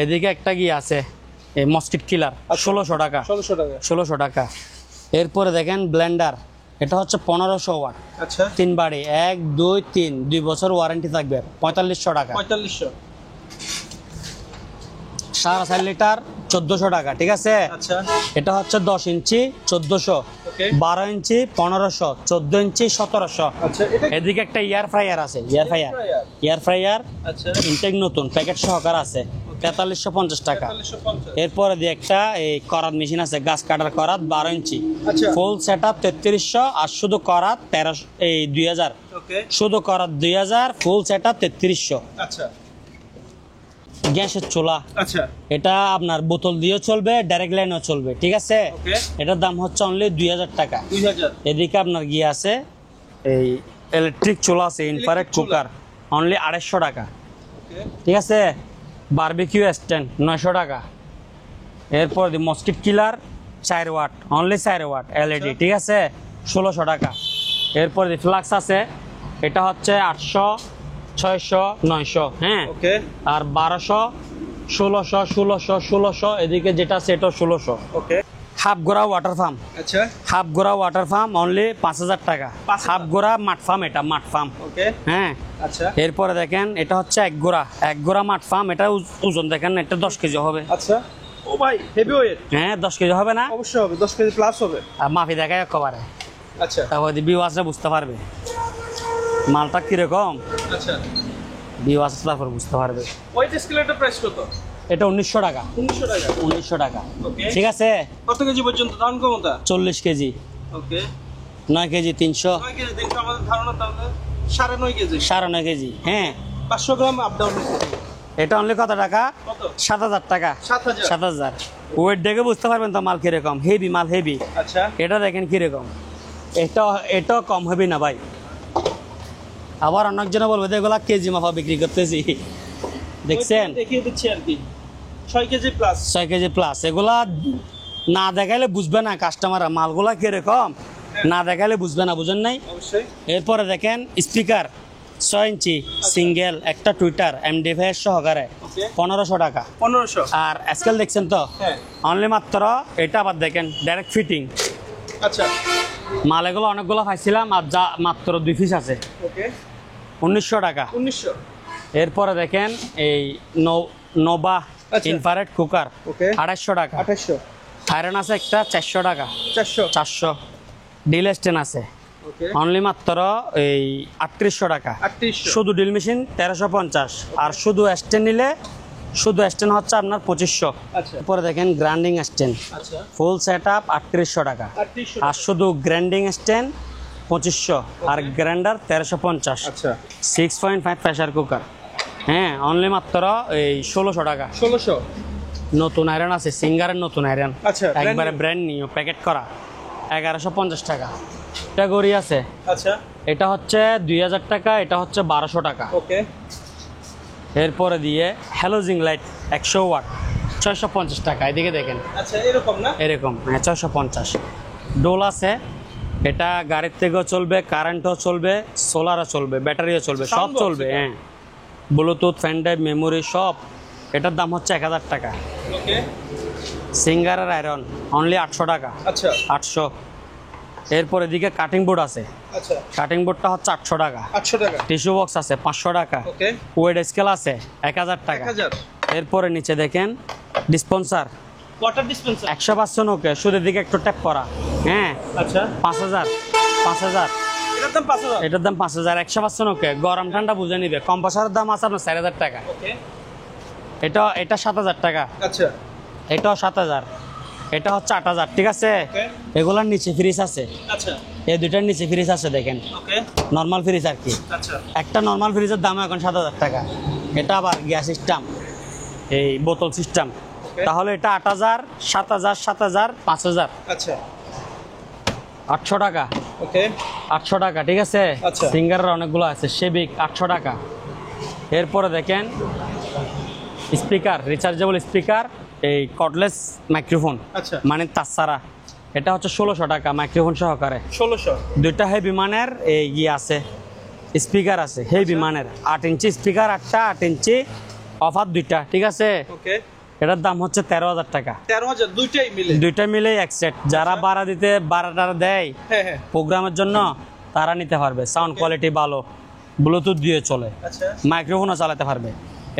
এদিকে একটা গিয়ে আছে এই মস্কিট কিলার 1600 টাকা। 1600 টাকা। এরপরে দেখেন ব্লেন্ডার, এটা হচ্ছে 1500 ওয়াট। 3 বাড়ি, 1 2 3, 2 বছর ওয়ারেন্টি থাকবে। 4500 টাকা। 4.5 লিটার 1400 টাকা, ঠিক আছে। এটা হচ্ছে 10 ইঞ্চি 1400, 12 ইঞ্চি 1500, 14 ইঞ্চি 1700। এদিকে একটা এয়ার ফ্রায়ার আছে, এয়ার ফ্রায়ার ইনটেক নতুন প্যাকেট সহকার আছে 4350 টাকা। এরপরে দিয়ে একটা এই করাত মেশিন আছে, গাছ কাটার করাত 12 ইঞ্চি ফুল সেটআপ 3300, আর শুধু করাত 2000। শুধু করাত 2000, ফুল সেটআপ 3300। গ্যাসের চুলা, এটা আপনার বোতল দিয়েও চলবে, ডাইরেক্ট লাইনও চলবে, ঠিক আছে। এটার দাম হচ্ছে অনলি 2000 টাকা। এদিকে আপনার গিয়ে আছে এই ইলেকট্রিক চুলা আছে, ইনফ্রারেড কুকার অনলি 250 টাকা, ঠিক আছে। বারবিকিউ স্ট্যান্ড 900 টাকা। এরপর মস্কিট কিলার 4 ওয়াট, অনলি 4 ওয়াট এলইডি, ঠিক আছে, 1600 টাকা। এরপর ফ্লাক্স আছে, এটা হচ্ছে 800, 600, 900। হ্যাঁ, আর 1200, 1600, 1600, 1600। এদিকে যেটা আছে এটা 1600। হাফ গোড়া ওয়াটার ফার্ম, হাফ গোড়া ওয়াটার ফার্ম অনলি 5000 টাকা। হাফ গোড়া মাঠ ফার্ম, এটা মাঠ ফার্ম। হ্যাঁ, এরপরে দেখেন এটা হচ্ছে এক গোড়া মাঠ ফার্ম। এটা ওজন দেখেন, এটা 10 কেজি হবে। ও ভাই, হেভি ওয়েট। হ্যাঁ, 10 কেজি হবে না? অবশ্যই হবে, 10 কেজি প্লাস হবে। আর মাফি দেখায় একেবারে। তারপর বিওয়াসে বুঝতে পারবে মালটা কিরকম। বিওয়াস তারপর বুঝতে পারবে। ওয়েট স্কেলের প্রাইস কত? এটা 1900 টাকা। 1900 টাকা, ঠিক আছে। কত কেজি পর্যন্ত ধারণ ক্ষমতা? 40 কেজি। 9 কেজি 300। 9 কেজি দেখো আমাদের ধারণা তাহলে 9.5 কেজি। 9.5 কেজি। হ্যাঁ, 500 গ্রাম আপ ডাউন। এটা অনলি কত টাকা? 7000 টাকা। 7000। ওয়েট দেখে বুঝতে পারবেন তো মাল কিরকম। হেভি মাল, হেভি। এটা দেখেন কিরকম। এটা কম হবে না ভাই। আবার অনেকজনে বলবে এগুলা কেজি মাপা বিক্রি করতেছি, দেখছেন। দেখিয়ে দিচ্ছি আর কি, 6 কেজি প্লাস। 6 KG plus. এগুলা না দেখাইলে বুঝবে না কাস্টমাররা মালগুলা কিরকম, না দেখাইলে বুঝবে না, বুঝেন নাই। এরপরে দেখেন স্পিকার 6 ইঞ্চি সিঙ্গেল, একটা টুইটার MD5 সহকারে 1500 টাকা। 1500। আর স্কেল দেখছেন তো, অনলি মাত্র এটা। আবার দেখেন ডাইরেক্ট ফিটিং। মাল এগুলো অনেকগুলো পাইছিলাম, আর যা মাত্র 2 পিস আছে। 1900 টাকা। 1900। এরপরে দেখেন এই নোভা ইনফ্রারেড কুকার 2800 টাকা। 2800। আয়রন আছে একটা 400 টাকা। 400। ডিল স্ট্যান্ড আছে অনলি মাত্র এই 3800 টাকা। শুধু ডিল মেশিন 1350, আর শুধু স্ট্যান্ড নিলে শুধু স্ট্যান্ড হচ্ছে আপনার 2500। এরপরে দেখেন গ্রাইন্ডিং স্ট্যান্ড ফুল সেটআপ 3800 টাকা, আর শুধু গ্রাইন্ডিং স্ট্যান্ড 2500, আর গ্রাইন্ডার 1350। 6.5 pressure cooker. হ্যাঁ, অনলি মাত্র এই 1600 টাকা। 1600। নতুন আয়রন আছে, সিঙ্গারের নতুন আয়রন, আচ্ছা, একবারে ব্র্যান্ড নিউ প্যাকেট করা, 1150 টাকা। এটা গড়ি আছে, আচ্ছা, এটা হচ্ছে 2000 টাকা, এটা হচ্ছে 1200 টাকা। ওকে। এরপরে দিয়ে হ্যালোজিং লাইট 100 ওয়াট 650 টাকা। এদিকে দেখেন, আচ্ছা, এরকম না? এরকম, হ্যাঁ 650। ডোল আছে, এটা গাড়ির থেকেও চলবে, কারেন্টও চলবে, সোলারও চলবে, ব্যাটারিও চলবে, সব Sound box চলবে, এটা? হ্যাঁ। ব্লুটুথ, ফ্যান ড্রাইভ, মেমোরি সব। এটার দাম হচ্ছে 1000 টাকা। ওকে। সিঙ্গারের আয়রন অনলি 800 টাকা, আচ্ছা, 800। এরপর এদিকে কাটিং বোর্ড আছে, আচ্ছা, কাটিং বোর্ডটা হচ্ছে 800 টাকা। 800 টাকা। টিস্যু বক্স আছে 500 টাকা। ওকে। ওয়েট স্কেল আছে 1000 টাকা। 1000। এরপরে নিচে দেখেন ডিসপেন্সার ওয়াটার ডিসপেন্সার 100% ওকে, শুধুর দিকে একটু ট্যাপ করা, হ্যাঁ। আচ্ছা, 5000, 5000। এটার দাম 5000। এটার দাম 5000, 100% ওকে। গরম ঠান্ডা বুঝে নিবে। কম্প্রেসারের দাম আছে আপনার 4000 টাকা। ওকে। এটা 7000 টাকা, আচ্ছা, এটাও 7000, এটা হচ্ছে 8000, ঠিক আছে। ওকে। এগুলোর নিচে ফ্রিজ আছে, আচ্ছা, এই দুইটার নিচে ফ্রিজ আছে দেখেন, ওকে। নর্মাল ফ্রিজ আর কি। আচ্ছা, একটা নর্মাল ফ্রিজের দাম এখন 7000 টাকা। এটা আবার গ্যাস সিস্টেম, এই বোতল সিস্টেম। Okay. তাহলে এটা 8000, 7000, 7000, 5000, আচ্ছা, 800 টাকা, ওকে। 800 টাকা, ঠিক আছে। আচ্ছা। সিঙ্গারের অনেকগুলো আছে, সেবিক 800 টাকা। এরপরে দেখেন স্পিকার, রিচার্জেবল স্পিকার, এই কর্ডলেস মাইক্রোফোন, আচ্ছা, মানে তাছাড়া এটা হচ্ছে 1600 টাকা মাইক্রোফোন সহকারে। 1600। দুইটা হেভি মানের এই ইয়ে আছে, স্পিকার আছে হেভি মানের, 8 ইঞ্চি স্পিকার, 8টা, 8 ইঞ্চি অফার দুইটা, ঠিক আছে। ওকে। এটার দাম হচ্ছে 13000 টাকা। 13000 দুইটাই মিলে? দুইটা মিলে এক সেট। যারা ভাড়া দিতে ভাড়াটা দেয় হ্যাঁ, হ্যাঁ। প্রোগ্রামের জন্য, তারা নিতে পারবে। সাউন্ড কোয়ালিটি ভালো, ব্লুটুথ দিয়ে চলে, আচ্ছা, মাইক্রোফোনও চালাতে পারবে।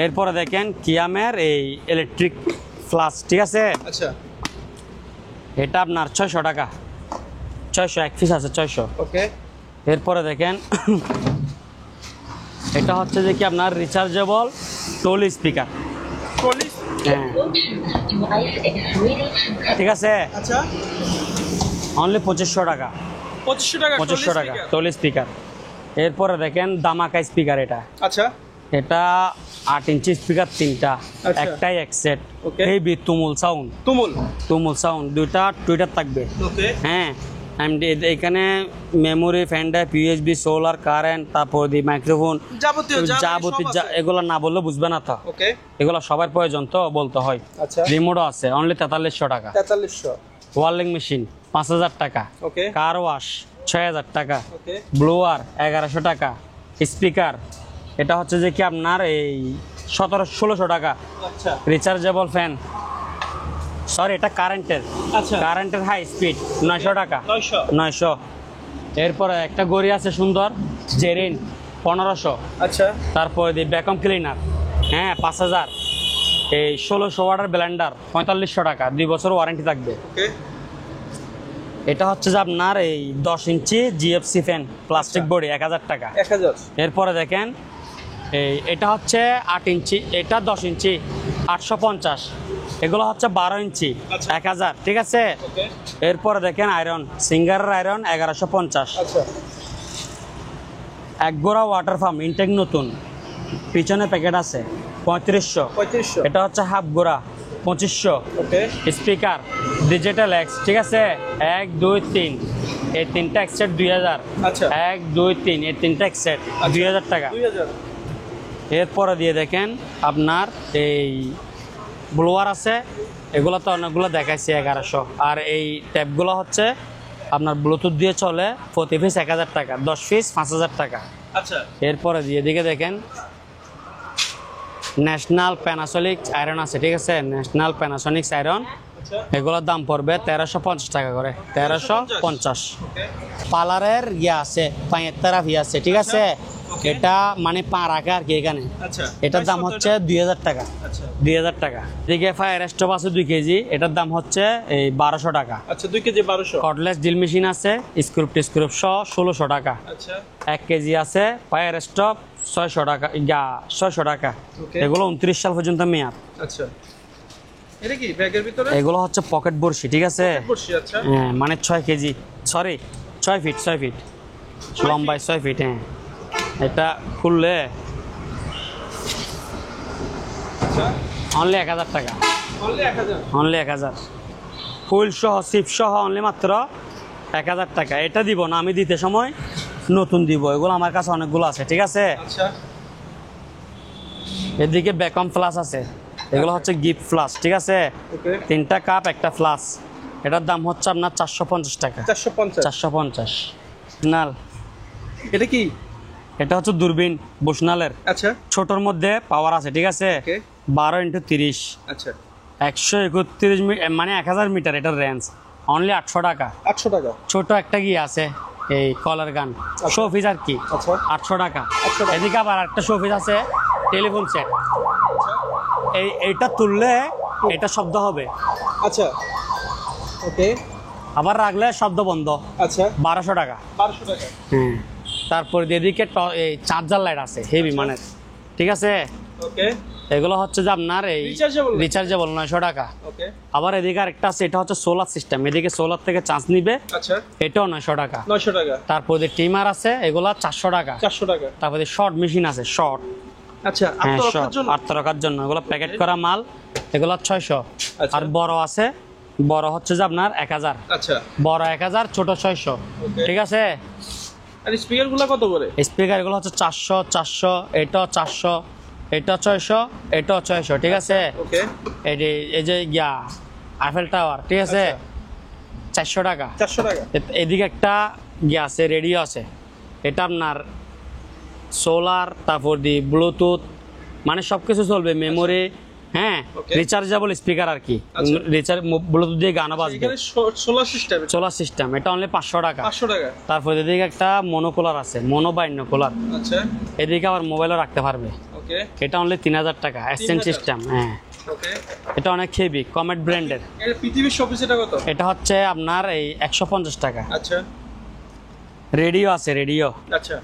এরপরে দেখেন কিয়ামের এই ইলেকট্রিক ফ্লাশ, ঠিক আছে। আচ্ছা, এটা আপনার 600 টাকা, 600 এক পিস আছে, 600। ওকে। এরপরে দেখেন এটা হচ্ছে যে কি আপনার রিচার্জেবল টোল স্পিকার, 40। হ্যাঁ, ঠিক আছে। আচ্ছা, অনলি 2500 টাকা, 2500 টাকা। 2500 টাকা টোল স্পিকার। এরপরে দেখেন দামাকা স্পিকার, আচ্ছা, এটা 8 ইঞ্চি স্পিকার, 3টা, আচ্ছা। একটাই এক সেট। Okay. হেভি তুমুল সাউন্ড, তুমুল সাউন্ড, দুইটা টুইটার থাকবে, ওকে। হ্যাঁ। এখানে memory, fan drive, USB, solar, current, তারপর দি মাইক্রোফোন, যাবতীয় এগুলো না বললে বুঝবে না তো। ওকে। এগুলো সবার প্রয়োজন তো বলতে হয়। আচ্ছা, রিমোটও আছে অনলি 4300 টাকা। 4300। ওয়ার্লিং মেশিন 5000 টাকা। ওকে। কার ওয়াশ 6000 টাকা। ওকে। ব্লোয়ার 1100 টাকা। স্পিকার এটা হচ্ছে যে কি আপনার এই 1600 টাকা। আচ্ছা, রিচার্জেবল ফ্যান, সরি এটা কারেন্টের, আচ্ছা, কারেন্টের হাই স্পিড 900 টাকা। 900। এরপরে একটা গড়ি আছে সুন্দর জেরিন 1500। আচ্ছা, তারপরে দি ভ্যাকুয়াম ক্লিনার, হ্যাঁ 5000। এই 1600 ওয়াটের ব্লেন্ডার 4500 টাকা, 2 বছর ওয়ারেন্টি থাকবে। ওকে। এটা হচ্ছে যে আপনার এই 10 ইঞ্চি জিএফসি ফ্যান, প্লাস্টিক বডি 1000 টাকা। 1000। এরপরে দেখেন এটা হচ্ছে 8 ইঞ্চি, এটা 10 ইঞ্চি 850। এগুলো হচ্ছে 12 ইঞ্চি, আচ্ছা। 1000, ঠিক আছে। ওকে। এরপরে দেখেন আয়রন, সিঙ্গারের আয়রন 1150। আচ্ছা, এক গোড়া ওয়াটার পাম্প ইনটেক নতুন, পিছনে প্যাকেট আছে 3500। 3500। এটা হচ্ছে হাফ গোড়া 2500। ওকে। স্পিকার ডিজিটাল এক্স, ঠিক আছে। 1 2 3 এই তিনটা এক সেট 2000। আচ্ছা। 1 2 3 এই তিনটা এক সেট 2000 টাকা। 2000। এরপরে দিয়ে দেখেন আপনার এই ব্লোয়ার আছে, এগুলো তো অনেকগুলো দেখাইছি 1100। আর এই ট্যাপগুলো হচ্ছে আপনার ব্লুটুথ দিয়ে চলে, প্রতি পিস 1000 টাকা, 10 পিস 5000 টাকা। আচ্ছা, এরপরে দিয়ে দিকে দেখেন ন্যাশনাল প্যানাসোনিক আয়রন আছে, ঠিক আছে। ন্যাশনাল প্যানাসোনিক আয়রন, আচ্ছা, এগুলোর দাম পড়বে 1350 টাকা করে, 1350। ওকে। পার্লারের ইয়ে আছে, পায়ের তারাফ ইয়ে আছে, ঠিক আছে। ওকে। এটা মানে পা রাখে আর কি এখানে। আচ্ছা, এটার দাম হচ্ছে 2000 টাকা, আচ্ছা, 2000 টাকা। এদিকে ফায়ার স্টোভ আছে 2 কেজি, এটার দাম হচ্ছে এই 1200 টাকা। আচ্ছা, 2 কেজি 1200। কর্ডলেস ড্রিল মেশিন আছে, স্ক্রুপ টিস্ক্রুপ সহ 1600 টাকা। আচ্ছা, 1 কেজি আছে ফায়ার স্টোভ 600 টাকা, 600 টাকা। ওকে। এগুলো 29 সাল পর্যন্ত মেয়াদ। আচ্ছা, এটা কি ব্যাগের ভিতরে? এগুলো হচ্ছে পকেট বড়শি, ঠিক আছে। বসি। আচ্ছা, হ্যাঁ, মানে 6 কেজি, সরি 6 ফিট, 6 ফিট লম্বায় 6 ফিট, হ্যাঁ। এটা খুললে আচ্ছা, অনলি 1000 টাকা। অনলি 1000 অনলি 1000 ফুল সহ সিপ সহ অনলি মাত্র 1000 টাকা। এটা দিব না আমি, দিতে সময় নতুন দিব, এগুলো আমার কাছে অনেকগুলো আছে, ঠিক আছে। আচ্ছা এদিকে বেকম ফ্লাস আছে, এগুলো হচ্ছে গিফট ফ্লাস, ঠিক আছে। ওকে 3টা কাপ একটা ফ্লাস, এটার দাম হচ্ছে আপনার 450 টাকা। 450 450 নাল। এটা কি? এটা হচ্ছে দূরবীন বুশনালের, আচ্ছা ছোটর মধ্যে পাওয়ার আছে, ঠিক আছে। ওকে 12x30, আচ্ছা 131 মানে 1000 মিটার এটার রেঞ্জ, অনলি 800 টাকা। 800 টাকা। ছোট একটা কি আছে এই কলার গান শো পিস আর কি, আচ্ছা 800 টাকা। 800 টাকা। এদিকে আবার একটা শো পিস আছে টেলিফোন সেট, এইটা তুললে এটা শব্দ হবে, আচ্ছা ওকে আবার রাখলে শব্দ বন্ধ, আচ্ছা 1200 টাকা। 1200 টাকা। তারপর এদিকে এই চার্জার লাইট আছে হেভি মানে, ঠিক আছে। ওকে এগুলো হচ্ছে যে আপনার এই Rechargeable? রিচার্জেবল 900 টাকা। ওকে আবার এদিকে আরেকটা আছে, এটা হচ্ছে সোলার সিস্টেম, এদিকে সোলার থেকে চার্জ নিবে, আচ্ছা এটাও 900 টাকা। 900 টাকা। তারপর টিমার আছে, এগুলা 400 টাকা। 400 টাকা। তারপরে শর্ট মেশিন আছে, শর্ট, আচ্ছা হ্যাঁ আত্মরক্ষার শর্ট জন্য। আত্মরক্ষার জন্য, এগুলো প্যাকেট করা মাল, এগুলো 600। আচ্ছা। আর বড় আছে, বড় হচ্ছে যে আপনার 1000, আচ্ছা বড় 1000, ছোট 600, Okay. ঠিক আছে। আর স্পিকারগুলো কত করে? স্পিকার এগুলো হচ্ছে 400, 400, এটাও 400, এটা 600, এটাও 600, ঠিক আছে। ওকে এই যে ইয়া আইফেল টাওয়ার, ঠিক আছে, 400 টাকা। 400 টাকা। এদিকে একটা ইয়ে আছে, রেডিও আছে, এটা আপনার সোলার, তারপর দি ব্লুটুথ, মানে সব কিছু চলবে, মেমোরি, হ্যাঁ Okay. রিচার্জেবল স্পিকার আর কি, আচ্ছা। রিচার্জ ব্লুটুথ দিয়ে গানও বাজবে, এখানে সোলার সিস্টেম। সোলার সিস্টেম, এটা অনলি 500 টাকা। 500 টাকা। তারপর এদিকে একটা মনোকুলার আছে, মনো বাইনোকুলার, আচ্ছা এদিকে আবার মোবাইলও রাখতে পারবে, ওকে এটা অনলি 3000 টাকা। এসেন্ট 3000 সিস্টেম, হ্যাঁ ওকে। এটা অনেক হেভি, কমেট ব্র্যান্ডের। এর পৃথিবীর সবচেয়ে এটা কত? এটা হচ্ছে আপনার এই 150 টাকা। আচ্ছা রেডিও আছে, রেডিও, আচ্ছা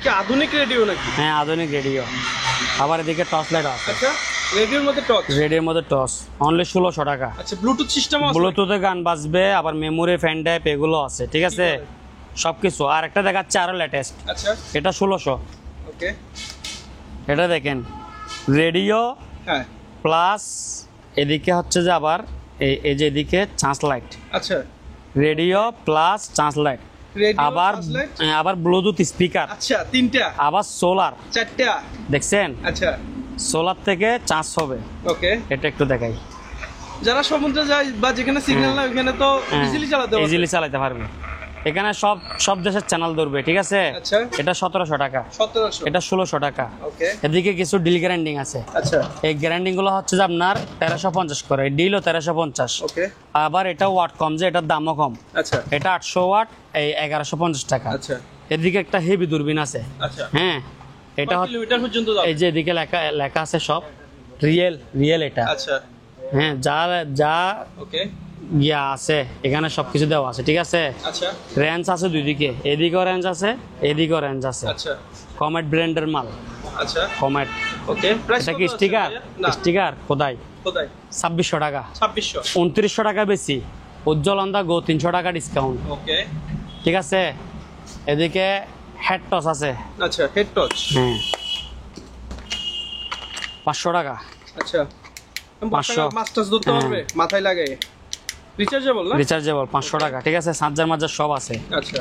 কি আধুনিক রেডিও নাকি? হ্যাঁ আধুনিক রেডিও। আবার এদিকে টর্চ লাইট আছে, আচ্ছা রেডিওর মধ্যে টর্চ। রেডিওর মধ্যে টর্চ, অনলি 1600 টাকা। আচ্ছা ব্লুটুথ সিস্টেম আছে? ব্লুটুথে গান বাজবে, আবার মেমোরি, ফ্যান টাইপ এগুলো আছে, ঠিক আছে, সবকিছু। আর একটা দেখাচ্ছে আরো লেটেস্ট, আচ্ছা এটা 1600। ওকে এটা দেখেন রেডিও হ্যাঁ প্লাস এদিকে হচ্ছে যে আবার এই যে এদিকে চার্জ লাইট, আচ্ছা radio plus charge light, radio আবার ট্রান্সলেট। আবার ব্লুটুথ স্পিকার, আচ্ছা তিনটা আবার সোলার, চারটা। দেখছেন, আচ্ছা সোলার থেকে চার্জ হবে। ওকে এটা একটু দেখাই, যারা সমুদ্রে যায় বা যেখানে সিগন্যাল না ওখানে তো ইজিলি চালাতে পারবে। ইজিলি চালাতে পারবে। এখানে সব দেশের চ্যানেল ধরবে, ঠিক আছে। আচ্ছা এটা 1700 টাকা, 1700। এটা 1600 টাকা। ওকে এদিকে কিছু ডিল গ্যারান্ডিং আছে, আচ্ছা এই গ্যারান্ডিং গুলো হচ্ছে যে আপনার 1350 করে, ডিলও 1350। ওকে আবার এটা ওয়াট কম, যে এটার দামও কম, আচ্ছা এটা 800 ওয়াট, এই 1150 টাকা। আচ্ছা এদিকে একটা হেভি দূরবীন আছে, আচ্ছা হ্যাঁ এটা কত কিলোমিটার পর্যন্ত যাবে? এই যে এদিকে লেখা আছে সব রিয়েল এটা, আচ্ছা হ্যাঁ যা ওকে ইয়া আছে এখানে সবকিছু দেওয়া আছে, ঠিক আছে। আচ্ছা রেঞ্জ আছে দুইদিকে, এদিকেও রেঞ্জ আছে, এদিকেও রেঞ্জ আছে। আচ্ছা কমেট ব্র্যান্ডের মাল, আচ্ছা কমেট। ওকে প্রাইস এটা কি স্টিকার? স্টিকার কোথায়? কোথায়? 2600 টাকা। 2600। 2900 টাকা বেশি। উজ্জ্বল অন্ধা গো 300 টাকা ডিসকাউন্ট, ওকে ঠিক আছে। এদিকে হেড টস আছে, আচ্ছা হেড টচ। হ্যাঁ 500 টাকা। আচ্ছা 500 মাস্টার্স ধরতে পারবে মাথায় লাগাই। রিচার্জেবল না? রিচার্জেবল 500 টাকা, ঠিক আছে। চার্জার মার্জার সব আছে। আচ্ছা